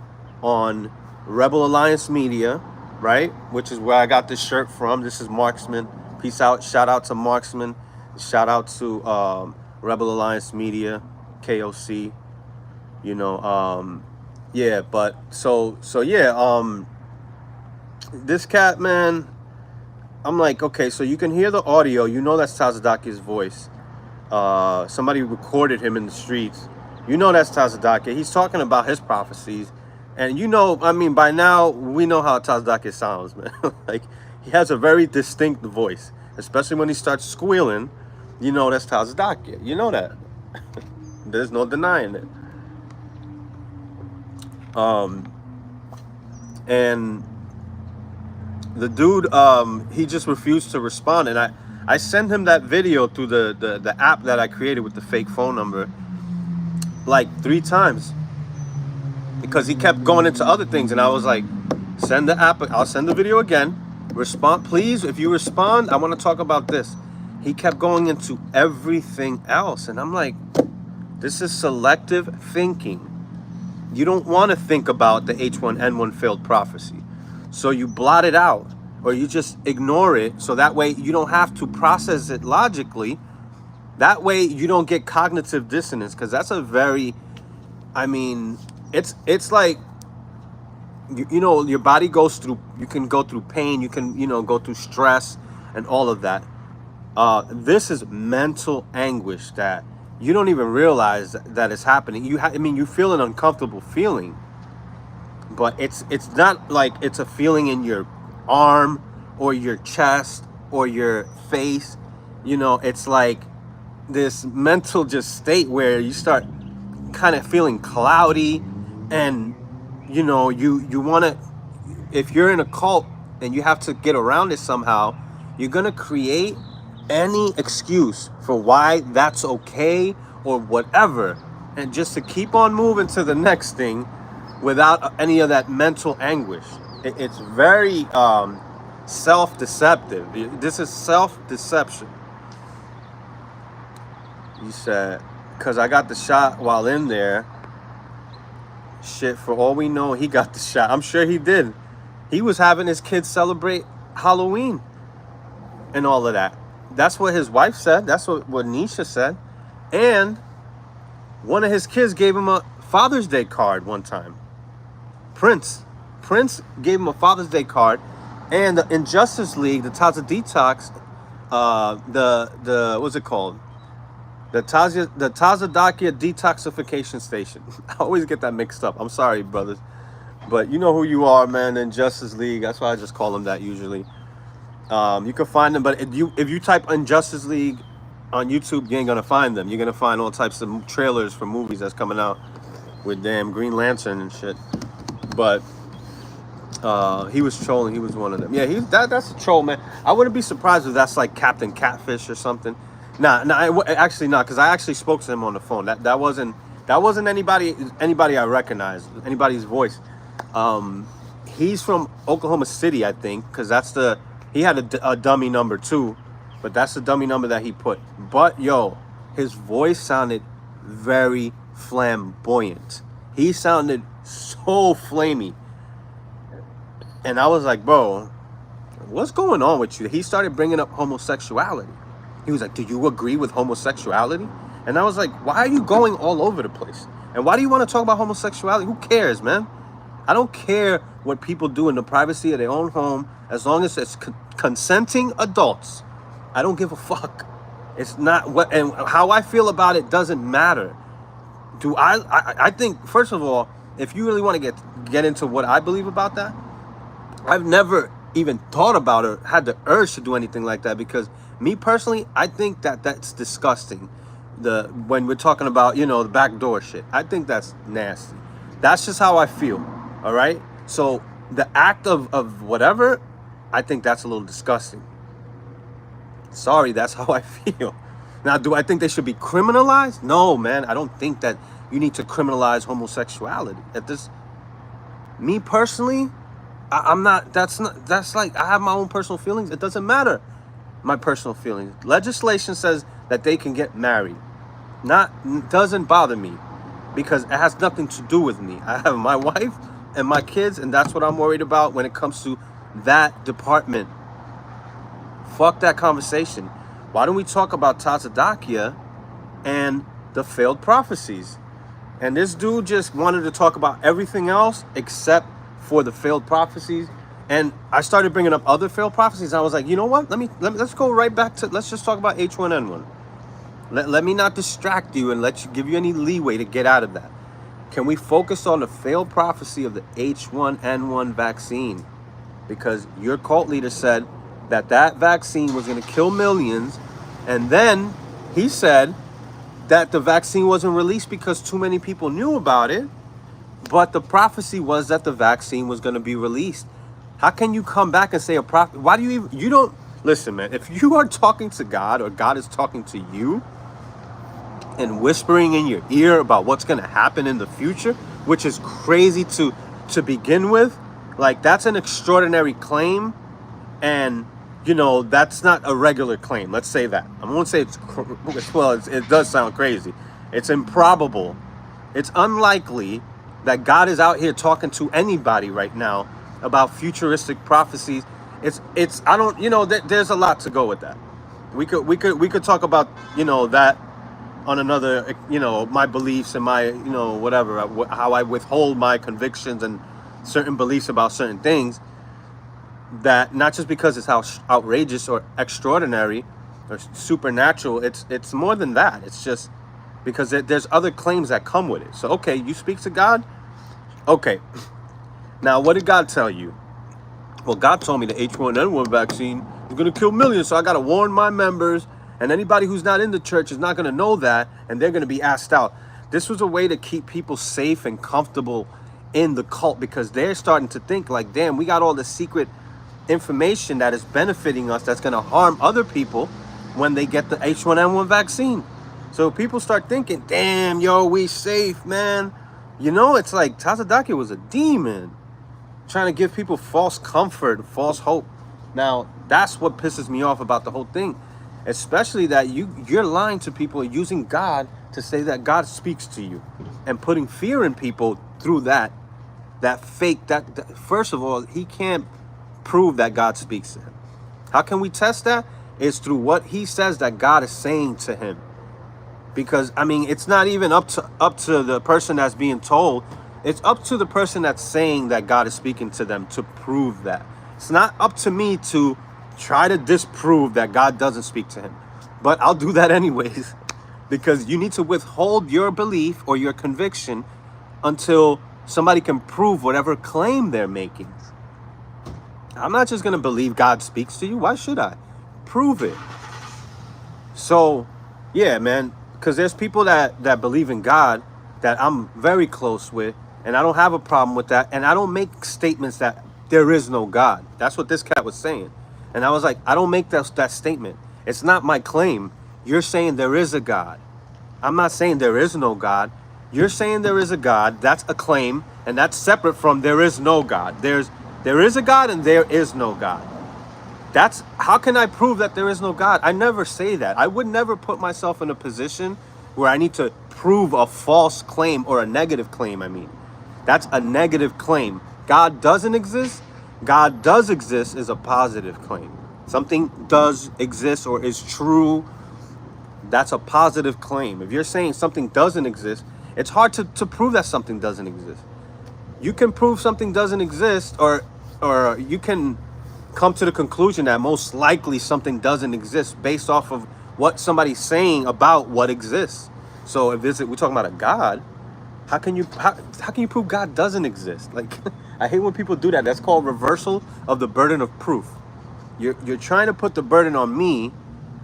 on Rebel Alliance Media, right? Which is where I got this shirt from. This is Marksman. Peace out. Shout out to Marksman. Shout out to Rebel Alliance Media, KOC. You know, yeah, but so yeah, this cat, man, I'm like, okay, so you can hear the audio, you know that's Tazadaki's voice. Somebody recorded him in the streets, You know that's Tazadakia. He's talking about his prophecies. And you know, I mean, by now, we know how Tazadakia sounds, man. Like, he has a very distinct voice. Especially when he starts squealing, you know that's Tazadakia. You know that. There's no denying it. And the dude, he just refused to respond. And I sent him that video through the app that I created with the fake phone number like 3 times. Because he kept going into other things. And I was like, send the app, I'll send the video again. Respond, please. If you respond, I want to talk about this. He kept going into everything else. And I'm like, this is selective thinking. You don't want to think about the H1N1 failed prophecy. So you blot it out or you just ignore it. So that way you don't have to process it logically. That way you don't get cognitive dissonance, because that's a very, I mean, it's like, you know, your body goes through, you can go through pain, you can, you know, go through stress and all of that. This is mental anguish that you don't even realize that it's happening. I mean, you feel an uncomfortable feeling, but it's not like it's a feeling in your arm or your chest or your face. You know, it's like this mental just state where you start kind of feeling cloudy, and you know, you want to, if you're in a cult and you have to get around it somehow, you're gonna create any excuse for why that's okay or whatever, and just to keep on moving to the next thing without any of that mental anguish. It's very self-deceptive. This is self-deception. You said, because I got the shot while in there. Shit, for all we know, he got the shot. I'm sure he did. He was having his kids celebrate Halloween and all of that. That's what his wife said. That's what Nisha said. And one of his kids gave him a Father's Day card one time. Prince gave him a Father's Day card. And the Injustice League, the Taza Detox, the what's it called? The Tazadakia Detoxification Station. I always get that mixed up. I'm sorry, brothers. But you know who you are, man. The Injustice League. That's why I just call them that usually. You can find them, but if you type Injustice League on YouTube, you ain't gonna find them. You're gonna find all types of trailers for movies that's coming out with damn Green Lantern and shit. But he was trolling. He was one of them. Yeah, that's a troll, man. I wouldn't be surprised if that's like Captain Catfish or something. Actually not, because I actually spoke to him on the phone. That wasn't anybody I recognized, anybody's voice. He's from Oklahoma City, I think, because he had a dummy number too, but that's the dummy number that he put. But yo, his voice sounded very flamboyant. He sounded so flamey, and I was like, bro, what's going on with you? He started bringing up homosexuality. He was like, do you agree with homosexuality? And I was like, why are you going all over the place? And why do you want to talk about homosexuality? Who cares, man? I don't care what people do in the privacy of their own home, as long as it's consenting adults. I don't give a fuck. It's not what, and how I feel about it doesn't matter. I think, first of all, if you really want to get into what I believe about that, I've never even thought about or had the urge to do anything like that, because me personally, I think that's disgusting. When we're talking about, you know, the backdoor shit, I think that's nasty. That's just how I feel. All right. So the act of whatever, I think that's a little disgusting. Sorry, that's how I feel. Now, do I think they should be criminalized? No, man. I don't think that you need to criminalize homosexuality. Me personally, I'm not. That's like, I have my own personal feelings. It doesn't matter. My personal feelings. Legislation says that they can get married. Doesn't bother me, because it has nothing to do with me. I have my wife and my kids, and that's what I'm worried about when it comes to that department. Fuck that conversation. Why don't we talk about Tazadakia and the failed prophecies? And this dude just wanted to talk about everything else except for the failed prophecies. And I started bringing up other failed prophecies. I was like, you know what? Let's go right back to, let's just talk about H1N1. Let me not distract you and give you any leeway to get out of that. Can we focus on the failed prophecy of the H1N1 vaccine? Because your cult leader said that that vaccine was going to kill millions. And then he said that the vaccine wasn't released because too many people knew about it. But the prophecy was that the vaccine was going to be released. How can you come back and say a prophet? Why do you don't, listen, man, if you are talking to God or God is talking to you and whispering in your ear about what's going to happen in the future, which is crazy to begin with, like, that's an extraordinary claim. And, you know, that's not a regular claim. Let's say that. I won't say it does sound crazy. It's improbable. It's unlikely that God is out here talking to anybody right now about futuristic prophecies. I don't, you know, there's a lot to go with that. We could talk about, you know, that on another, you know, my beliefs and my, you know, whatever, how I withhold my convictions and certain beliefs about certain things. That not just because it's outrageous or extraordinary or supernatural, it's more than that. It's just because there's other claims that come with it. So, okay, you speak to God. Okay. Now, what did God tell you? Well, God told me the H1N1 vaccine is going to kill millions. So I got to warn my members, and anybody who's not in the church is not going to know that, and they're going to be asked out. This was a way to keep people safe and comfortable in the cult, because they're starting to think like, damn, we got all the secret information that is benefiting us that's going to harm other people when they get the H1N1 vaccine. So people start thinking, damn, yo, we safe, man. You know, it's like Tazadaki was a demon trying to give people false comfort, false hope. Now, that's what pisses me off about the whole thing, especially that you're lying to people, using God to say that God speaks to you and putting fear in people through that fake, that first of all, he can't prove that God speaks to him. How can we test that? It's through what he says that God is saying to him. Because, I mean, it's not even up to the person that's being told. It's up to the person that's saying that God is speaking to them to prove that. It's not up to me to try to disprove that God doesn't speak to him. But I'll do that anyways. Because you need to withhold your belief or your conviction until somebody can prove whatever claim they're making. I'm not just going to believe God speaks to you. Why should I? Prove it. So, yeah, man. Because there's people that believe in God that I'm very close with, and I don't have a problem with that. And I don't make statements that there is no God. That's what this cat was saying. And I was like, I don't make that statement. It's not my claim. You're saying there is a God. I'm not saying there is no God. You're saying there is a God. That's a claim, and that's separate from there is no God. There is a God and there is no God. That's, how can I prove that there is no God? I never say that. I would never put myself in a position where I need to prove a false claim or a negative claim. I mean, that's a negative claim. God doesn't exist. God does exist is a positive claim. Something does exist or is true. That's a positive claim. If you're saying something doesn't exist, it's hard to prove that something doesn't exist. You can prove something doesn't exist, or you can come to the conclusion that most likely something doesn't exist based off of what somebody's saying about what exists. So if we're talking about a God, how can you prove God doesn't exist? Like, I hate when people do that. That's called reversal of the burden of proof. You're trying to put the burden on me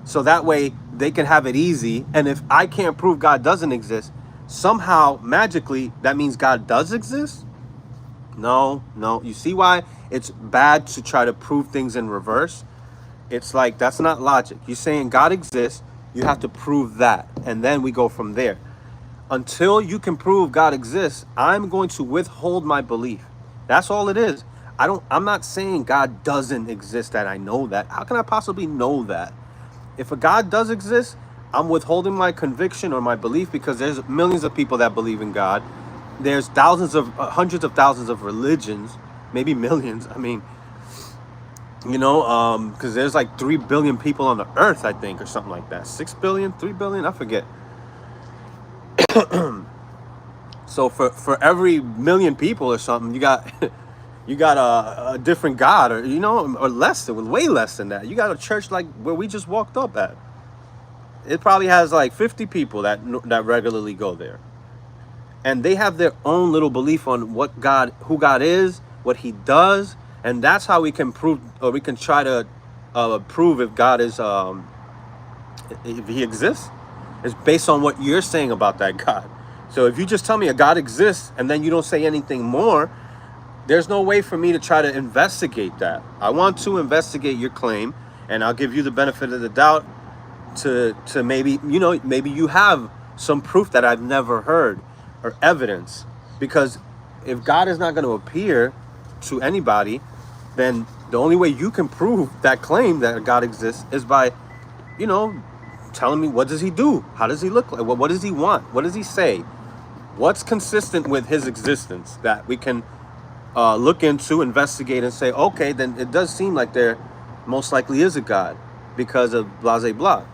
so that way they can have it easy. And if I can't prove God doesn't exist, somehow magically that means God does exist? No. You see why it's bad to try to prove things in reverse? It's like, that's not logic. You're saying God exists, you have to prove that, and then we go from there. Until you can prove God exists, I'm going to withhold my belief. That's all it is. I'm not saying God doesn't exist, that I know that. How can I possibly know that? If a God does exist, I'm withholding my conviction or my belief, because there's millions of people that believe in God. There's hundreds of thousands of religions, maybe millions. I mean, you know, because there's like 3 billion people on the earth, I think, or something like that. 6 billion, 3 billion, I forget. So for every million people or something, you got a different God, or, you know, or less than, way less than that. You got a church like where we just walked up at. it probably has like 50 people that regularly go there, and they have their own little belief on who God is, what he does, and that's how we can prove, or we can try to prove if God is if he exists. It's based on what you're saying about that God. So if you just tell me a God exists and then you don't say anything more, there's no way for me to try to investigate that. I want to investigate your claim, and I'll give you the benefit of the doubt to maybe, maybe you have some proof that I've never heard, or evidence. Because if God is not going to appear to anybody, then the only way you can prove that claim that God exists is by, telling me, what does he do? How does he look like? What does he want? What does he say? What's consistent with his existence that we can look into, investigate, and say, okay, then it does seem like there most likely is a God because of blah, blah, blah.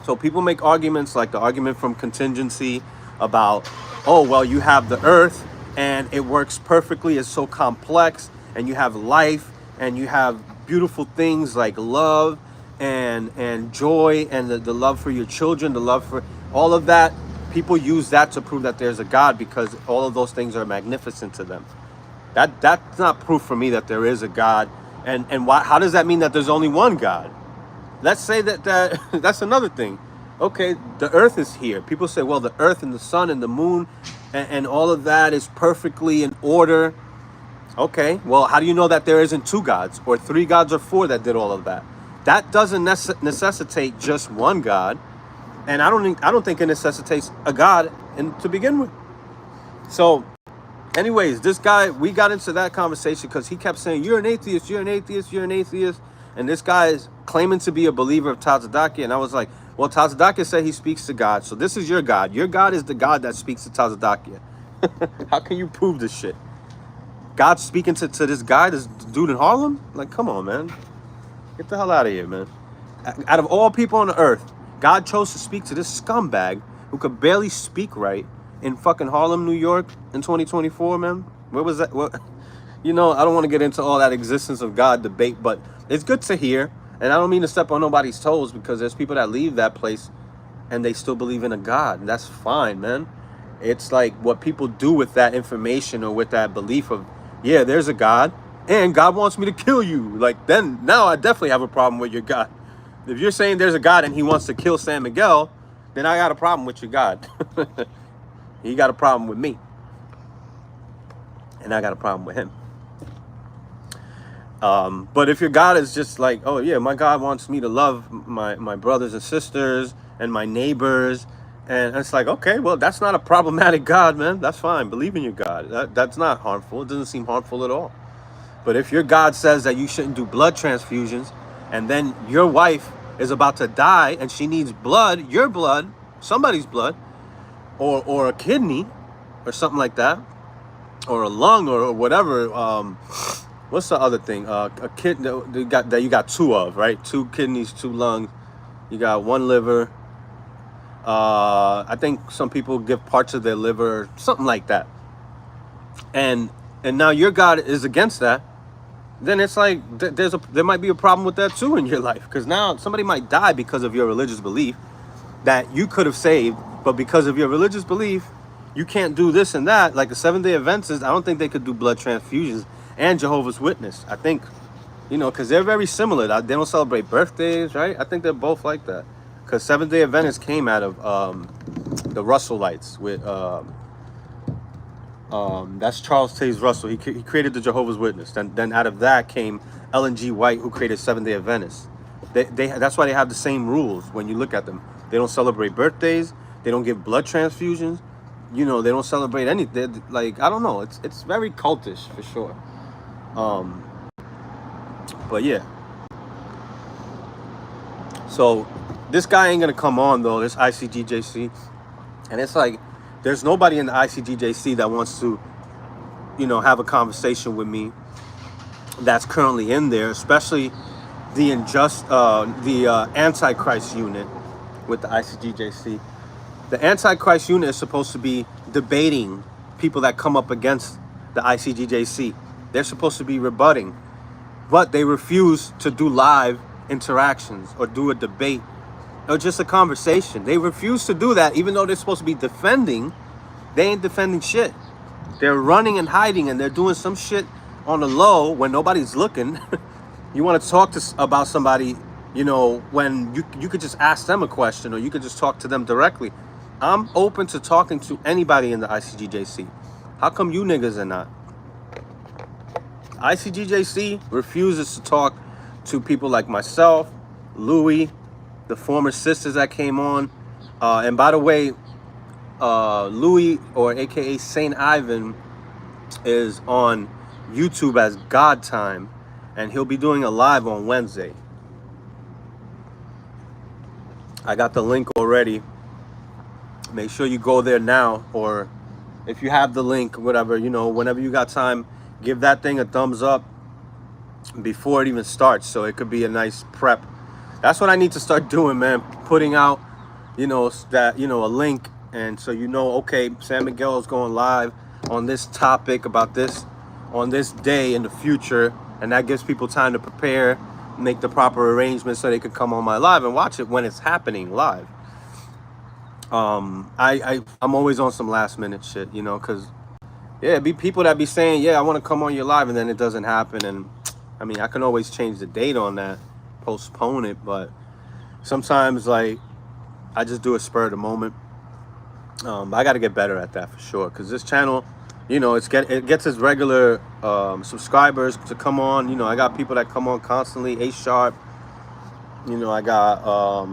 So people make arguments like the argument from contingency about, oh, well, you have the earth and it works perfectly. It's so complex, and you have life, and you have beautiful things like love and joy, and the love for your children, the love for all of that. People use that to prove that there's a God because all of those things are magnificent to them. That's not proof for me that there is a God. And why? How does that mean that there's only one God? Let's say that that's another thing. Okay, the earth is here. People say, well, the earth and the sun and the moon and all of that is perfectly in order. Okay, well, how do you know that there isn't two gods or three gods or four that did all of that? That doesn't necessitate just one God, and I don't think it necessitates a God to begin with. So, anyways, this guy, we got into that conversation because he kept saying, "You're an atheist, you're an atheist, you're an atheist," and this guy is claiming to be a believer of Tazadakia, and I was like, well, Tazadakia said he speaks to God, so this is your God. Your God is the God that speaks to Tazadakia. How can you prove this shit? God speaking to this guy, this dude in Harlem? Like, come on, man. Get the hell out of here, man. Out of all people on the earth, God chose to speak to this scumbag who could barely speak right in fucking Harlem, New York in 2024, man. Where was that? What? I don't want to get into all that existence of God debate, but it's good to hear. And I don't mean to step on nobody's toes, because there's people that leave that place and they still believe in a God. And that's fine, man. It's like what people do with that information or with that belief of, yeah, there's a God and God wants me to kill you. Like, then now I definitely have a problem with your God. If you're saying there's a God and he wants to kill San Miguel, then I got a problem with your God. He got a problem with me. And I got a problem with him. But if your God is just like, oh yeah, my God wants me to love my brothers and sisters and my neighbors, and it's like, okay, well, that's not a problematic God, man. That's fine. Believe in your God. That's not harmful. It doesn't seem harmful at all. But if your God says that you shouldn't do blood transfusions, and then your wife is about to die and she needs blood, your blood, somebody's blood, or a kidney or something like that, or a lung or whatever, what's the other thing? A kidney that you got two of, right? 2 kidneys, 2 lungs. You got 1 liver. I think some people give parts of their liver, something like that. And now your God is against that. Then it's like there might be a problem with that too in your life, because now somebody might die because of your religious belief that you could have saved, but because of your religious belief, you can't do this and that. Like the Seventh-day Adventists, I don't think they could do blood transfusions. And Jehovah's Witness, I think, because they're very similar. They don't celebrate birthdays, right? I think they're both like that. Because Seventh-day Adventists came out of the Russellites with, that's Charles Taze Russell. He created the Jehovah's Witness. Then out of that came Ellen G. White, who created Seventh-day Adventists. That's why they have the same rules when you look at them. They don't celebrate birthdays. They don't give blood transfusions. They don't celebrate anything. Like, I don't know. It's very cultish for sure. But yeah. So this guy ain't gonna come on though, this ICGJC. And it's like, there's nobody in the ICGJC that wants to, have a conversation with me that's currently in there, especially the Antichrist unit with the ICGJC. The Antichrist unit is supposed to be debating people that come up against the ICGJC. They're supposed to be rebutting, but they refuse to do live interactions or do a debate or just a conversation. They refuse to do that, even though they're supposed to be defending. They ain't defending shit. They're running and hiding, and they're doing some shit on the low when nobody's looking. You want to talk about somebody, you know, when you could just ask them a question, or you could just talk to them directly. I'm open to talking to anybody in the ICGJC. How come you niggas are not? ICGJC refuses to talk to people like myself, Louis, the former sisters that came on. And by the way, Louis, or aka Saint Ivan, is on YouTube as God Time, and he'll be doing a live on Wednesday. I got the link already. Make sure you go there now, or if you have the link, whatever, you know, whenever you got time, give that thing a thumbs up before it even starts, so it could be a nice prep. That's what I need to start doing, man. Putting out, you know, that, you know, a link, and so you know, okay, San Miguel is going live on this topic about this on this day in the future, and that gives people time to prepare, make the proper arrangements so they can come on my live and watch it when it's happening live. I'm always on some last minute shit, you know, because yeah, be people that be saying, yeah, I want to come on your live, and then it doesn't happen. And I mean, I can always change the date on that, postpone it, but sometimes, like, I just do a spur of the moment. I got to get better at that for sure, because this channel, you know, it gets its regular subscribers to come on. You know, I got people that come on constantly. A Sharp, you know, I got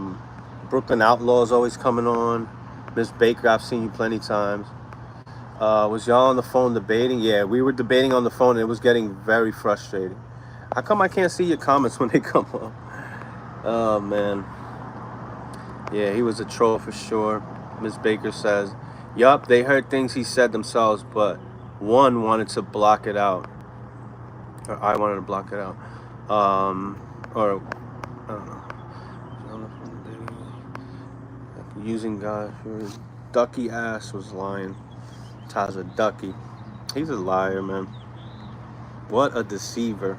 Brooklyn Outlaws always coming on. Miss Baker, I've seen you plenty times. Was y'all on the phone debating? Yeah, we were debating on the phone, and it was getting very frustrating. How come I can't see your comments when they come up? Oh, man. Yeah, he was a troll for sure. Miss Baker says, yup, they heard things he said themselves, but one wanted to block it out. Or I wanted to block it out. Or, I don't know. Using God. Ducky ass was lying. Taza Ducky. He's a liar, man. What a deceiver.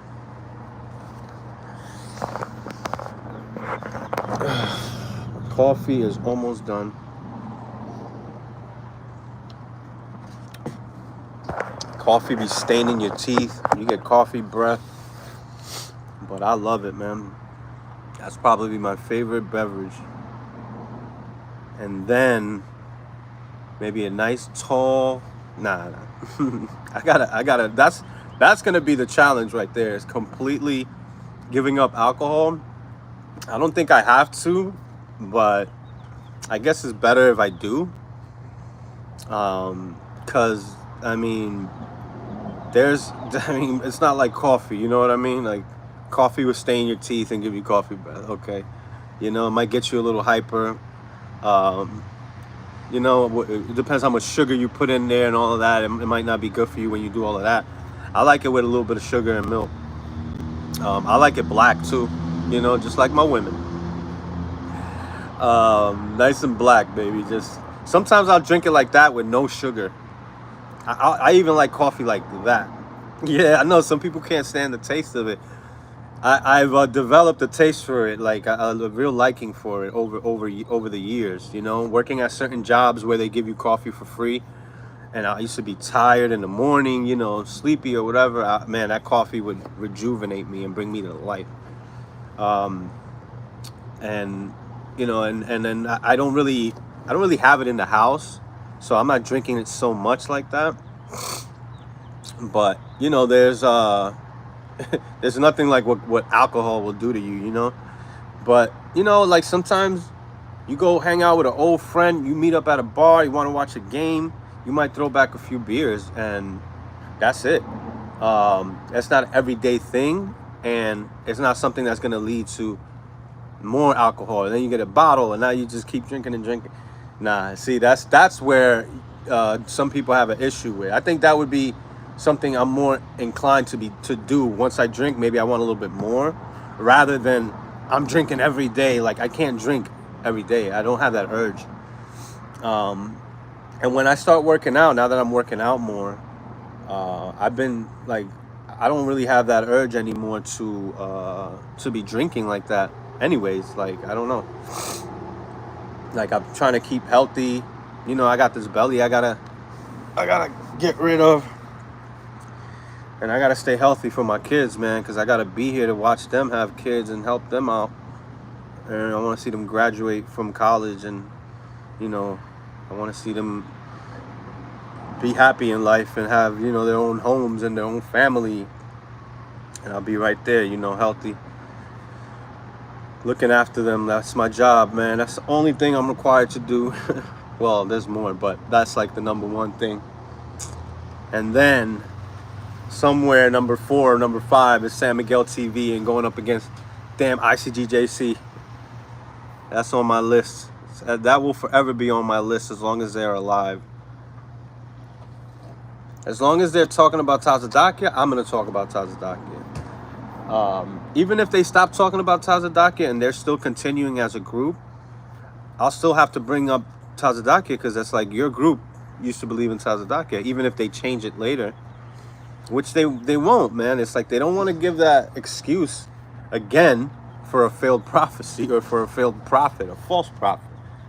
Coffee is almost done. Coffee be staining your teeth. You get coffee breath. But I love it, man. That's probably my favorite beverage. And then maybe a nice tall. Nah. I gotta. That's gonna be the challenge right there. Is completely giving up alcohol. I don't think I have to, but I guess it's better if I do. Cause I mean, it's not like coffee. You know what I mean? Like, coffee will stain your teeth and give you coffee breath. Okay, you know, it might get you a little hyper. You know, it depends how much sugar you put in there and all of that. It might not be good for you when you do all of that. I like it with a little bit of sugar and milk. I like it black too, you know, just like my women. Nice and black, baby. Just sometimes I'll drink it like that with no sugar. I even like coffee like that. Yeah, I know some people can't stand the taste of it. I've developed a taste for it, like a real liking for it over the years. You know, working at certain jobs where they give you coffee for free, and I used to be tired in the morning, you know, sleepy or whatever. Man, that coffee would rejuvenate me and bring me to life. And you know, and then I don't really have it in the house, so I'm not drinking it so much like that. But you know, there's nothing like what alcohol will do to you, you know. But you know, like sometimes you go hang out with an old friend, you meet up at a bar, you want to watch a game, you might throw back a few beers, and that's it. It's not an everyday thing, and it's not something that's going to lead to more alcohol, and then you get a bottle, and now you just keep drinking and drinking. Nah, see, that's where some people have an issue with. I think that would be something I'm more inclined to do. Once I drink, maybe I want a little bit more, rather than I'm drinking every day. Like, I can't drink every day. I don't have that urge. And when I start working out, now that I'm working out more, I've been like, I don't really have that urge anymore to be drinking like that anyways. Like, I don't know. Like, I'm trying to keep healthy. You know, I got this belly I gotta get rid of. And I gotta stay healthy for my kids, man, because I gotta be here to watch them have kids and help them out. And I want to see them graduate from college, and you know, I want to see them be happy in life and have, you know, their own homes and their own family. And I'll be right there, you know, healthy, looking after them. That's my job, man. That's the only thing I'm required to do. Well, there's more, but that's like the number one thing. And then somewhere number 4 or number 5 is San Miguel TV and going up against damn ICGJC. That's on my list. That will forever be on my list as long as they're alive. As long as they're talking about Tazadakia, I'm going to talk about Tazadakia. Even if they stop talking about Tazadakia and they're still continuing as a group, I'll still have to bring up Tazadakia, because that's like, your group used to believe in Tazadakia, even if they change it later, which they won't, man. It's like they don't want to give that excuse again for a failed prophecy or for a failed prophet, a false prophet,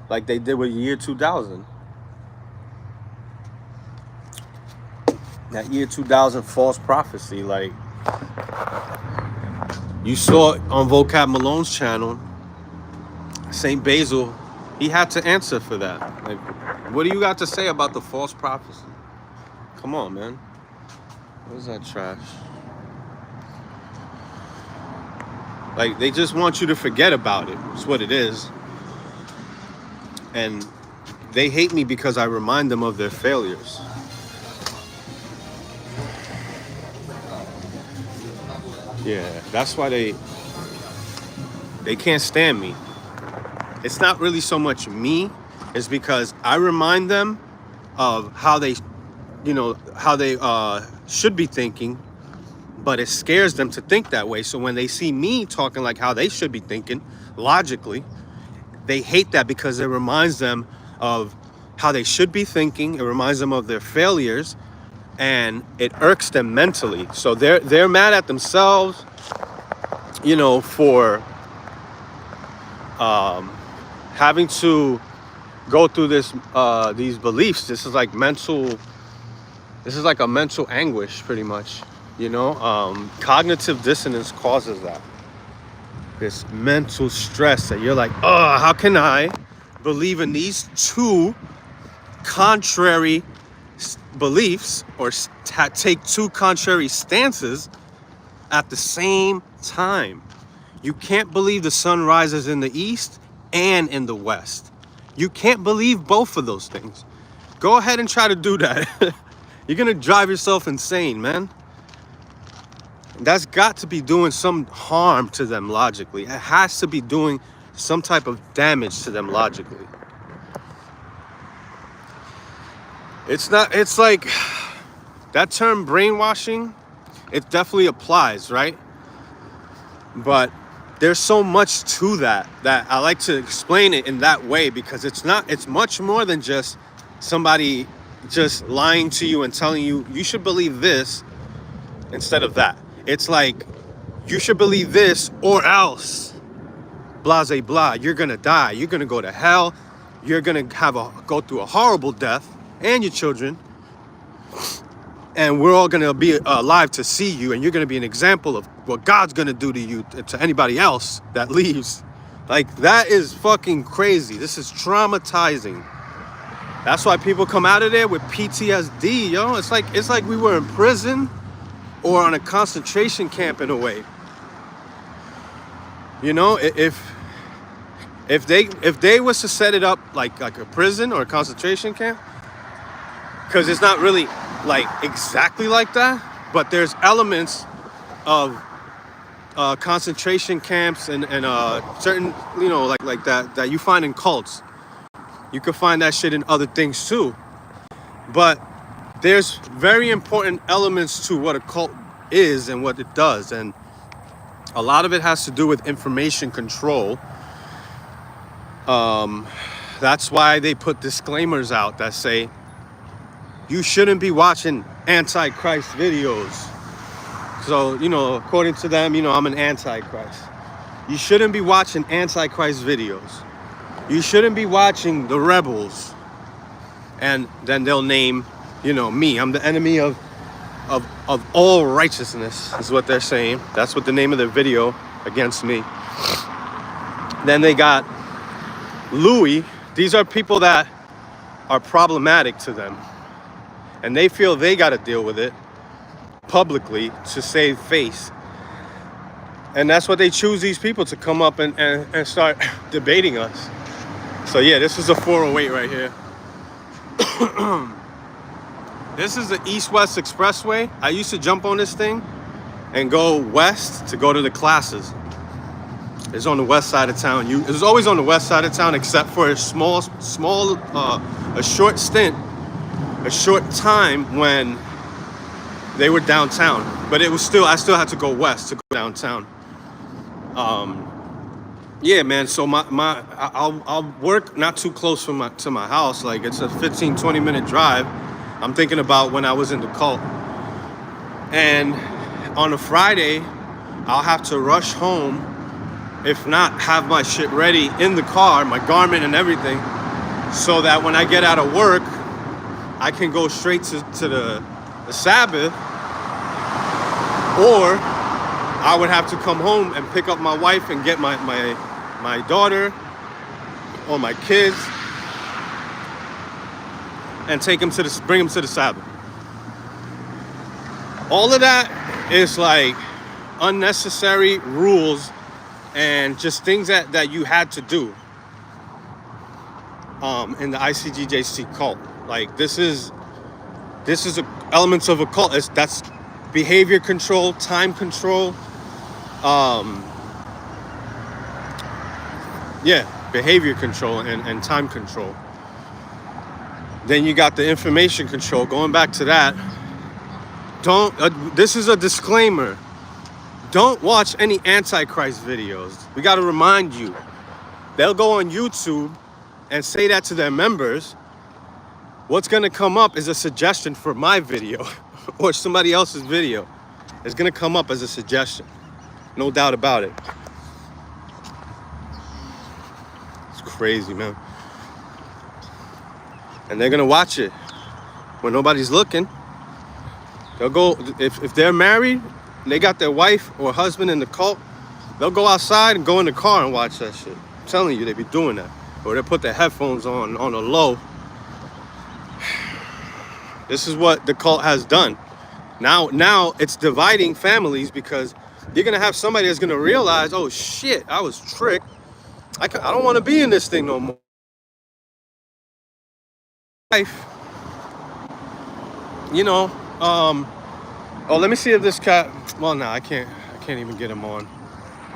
like they did with year 2000. That year 2000 false prophecy, like you saw it on Vocab Malone's channel. St. Basil, he had to answer for that. Like, what do you got to say about the false prophecy? Come on, man. What is that trash? Like, they just want you to forget about it. It's what it is. And they hate me because I remind them of their failures. Yeah, that's why they can't stand me. It's not really so much me. It's because I remind them of how they, you know, how they should be thinking, but it scares them to think that way. So when they see me talking like how they should be thinking, logically, they hate that because it reminds them of how they should be thinking. It reminds them of their failures, and it irks them mentally. So they're mad at themselves, you know, for having to go through this these beliefs. This is like a mental anguish, pretty much, you know. Cognitive dissonance causes that, this mental stress that you're like, oh, how can I believe in these two contrary beliefs, or take two contrary stances at the same time? You can't believe the sun rises in the east and in the west. You can't believe both of those things. Go ahead and try to do that. You're gonna drive yourself insane, man. That's got to be doing some harm to them logically. It has to be doing some type of damage to them logically. It's like that term brainwashing, it definitely applies, right? But there's so much to that I like to explain it in that way, because it's much more than just somebody just lying to you and telling you you should believe this instead of that. It's like, you should believe this or else, blah, blah, blah. You're gonna die. You're gonna go to hell. You're gonna go through a horrible death, and your children. And we're all gonna be alive to see you, and you're gonna be an example of what God's gonna do to you, to anybody else that leaves. Like, that is fucking crazy. This is traumatizing. That's why people come out of there with PTSD, yo. It's like we were in prison or on a concentration camp in a way. You know, if they was to set it up like a prison or a concentration camp, because it's not really like exactly like that, but there's elements of concentration camps and certain, you know, like that you find in cults. You can find that shit in other things too. But there's very important elements to what a cult is and what it does, and a lot of it has to do with information control. That's why they put disclaimers out that say you shouldn't be watching Antichrist videos. So, you know, according to them, you know, I'm an Antichrist. You shouldn't be watching Antichrist videos. You shouldn't be watching the rebels. And then they'll name, you know, me. I'm the enemy of all righteousness, is what they're saying. That's what the name of their video against me. Then they got Louis. These are people that are problematic to them. And they feel they got to deal with it publicly to save face. And that's what they choose these people to come up and start debating us. So yeah, this is a 408 right here. This is the East-West Expressway. I used to jump on this thing and go west to go to the classes. It's on the west side of town. It was always on the west side of town, except for a short stint, a short time when they were downtown. But it was I still had to go west to go downtown. Yeah, man. So I'll work not too close to my house. Like it's a 15-20 minute drive. I'm thinking about when I was in the cult. And on a Friday, I'll have to rush home. If not, have my shit ready in the car, my garment and everything, so that when I get out of work, I can go straight to the Sabbath. Or I would have to come home and pick up my wife and get my daughter or my kids and bring them to the Sabbath. All of that is like unnecessary rules and just things that you had to do in the ICGJC cult. Like this is elements of a cult. That's behavior control, time control. Behavior control and time control. Then you got the information control. Going back to that, this is a disclaimer. Don't watch any Antichrist videos. We got to remind you. They'll go on YouTube and say that to their members. What's going to come up is a suggestion for my video or somebody else's video. It's going to come up as a suggestion. No doubt about it. It's crazy, man. And they're going to watch it when nobody's looking. They'll go, if they're married, and they got their wife or husband in the cult, they'll go outside and go in the car and watch that shit. I'm telling you, they be doing that. Or they'll put their headphones on a low. This is what the cult has done. Now it's dividing families, because you're going to have somebody that's going to realize, oh shit, I was tricked. I don't want to be in this thing no more. Life, you know, oh, let me see if this cat, well, no, I can't even get him on.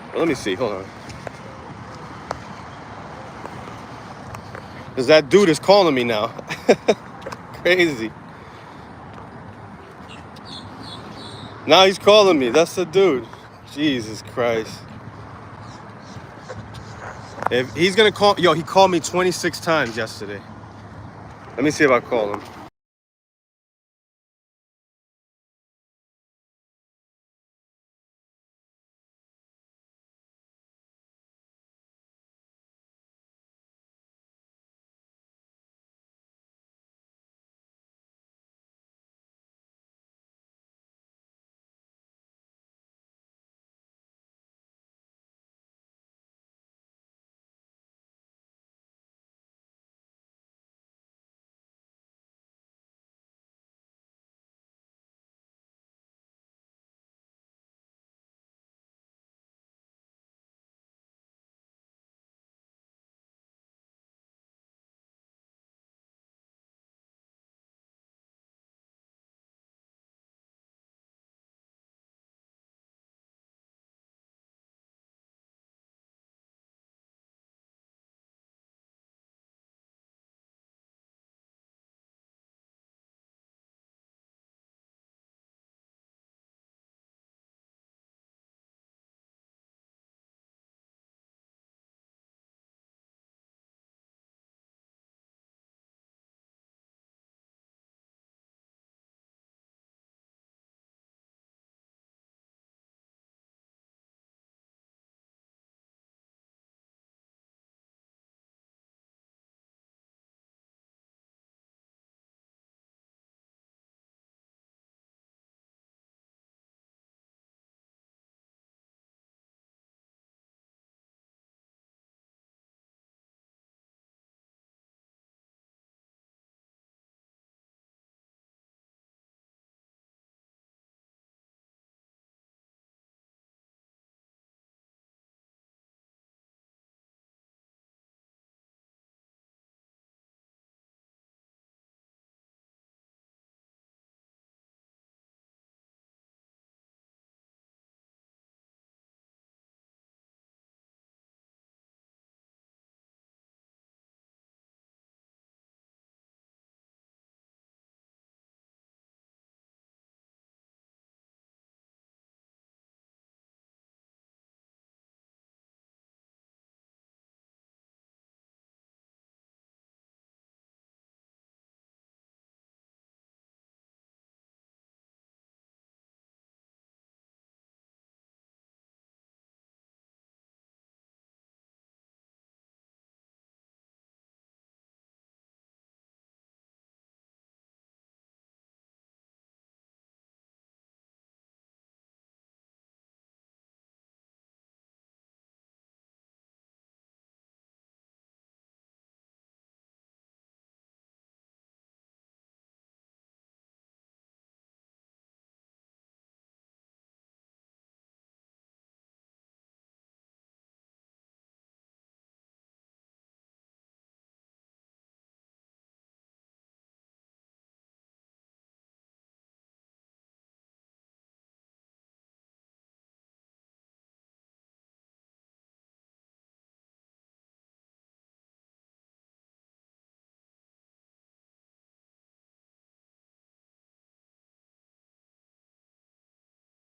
Well, let me see, hold on. Because that dude is calling me now. Crazy. Now he's calling me, that's the dude. Jesus Christ. If he's gonna call, he called me 26 times yesterday. Let me see if I call him.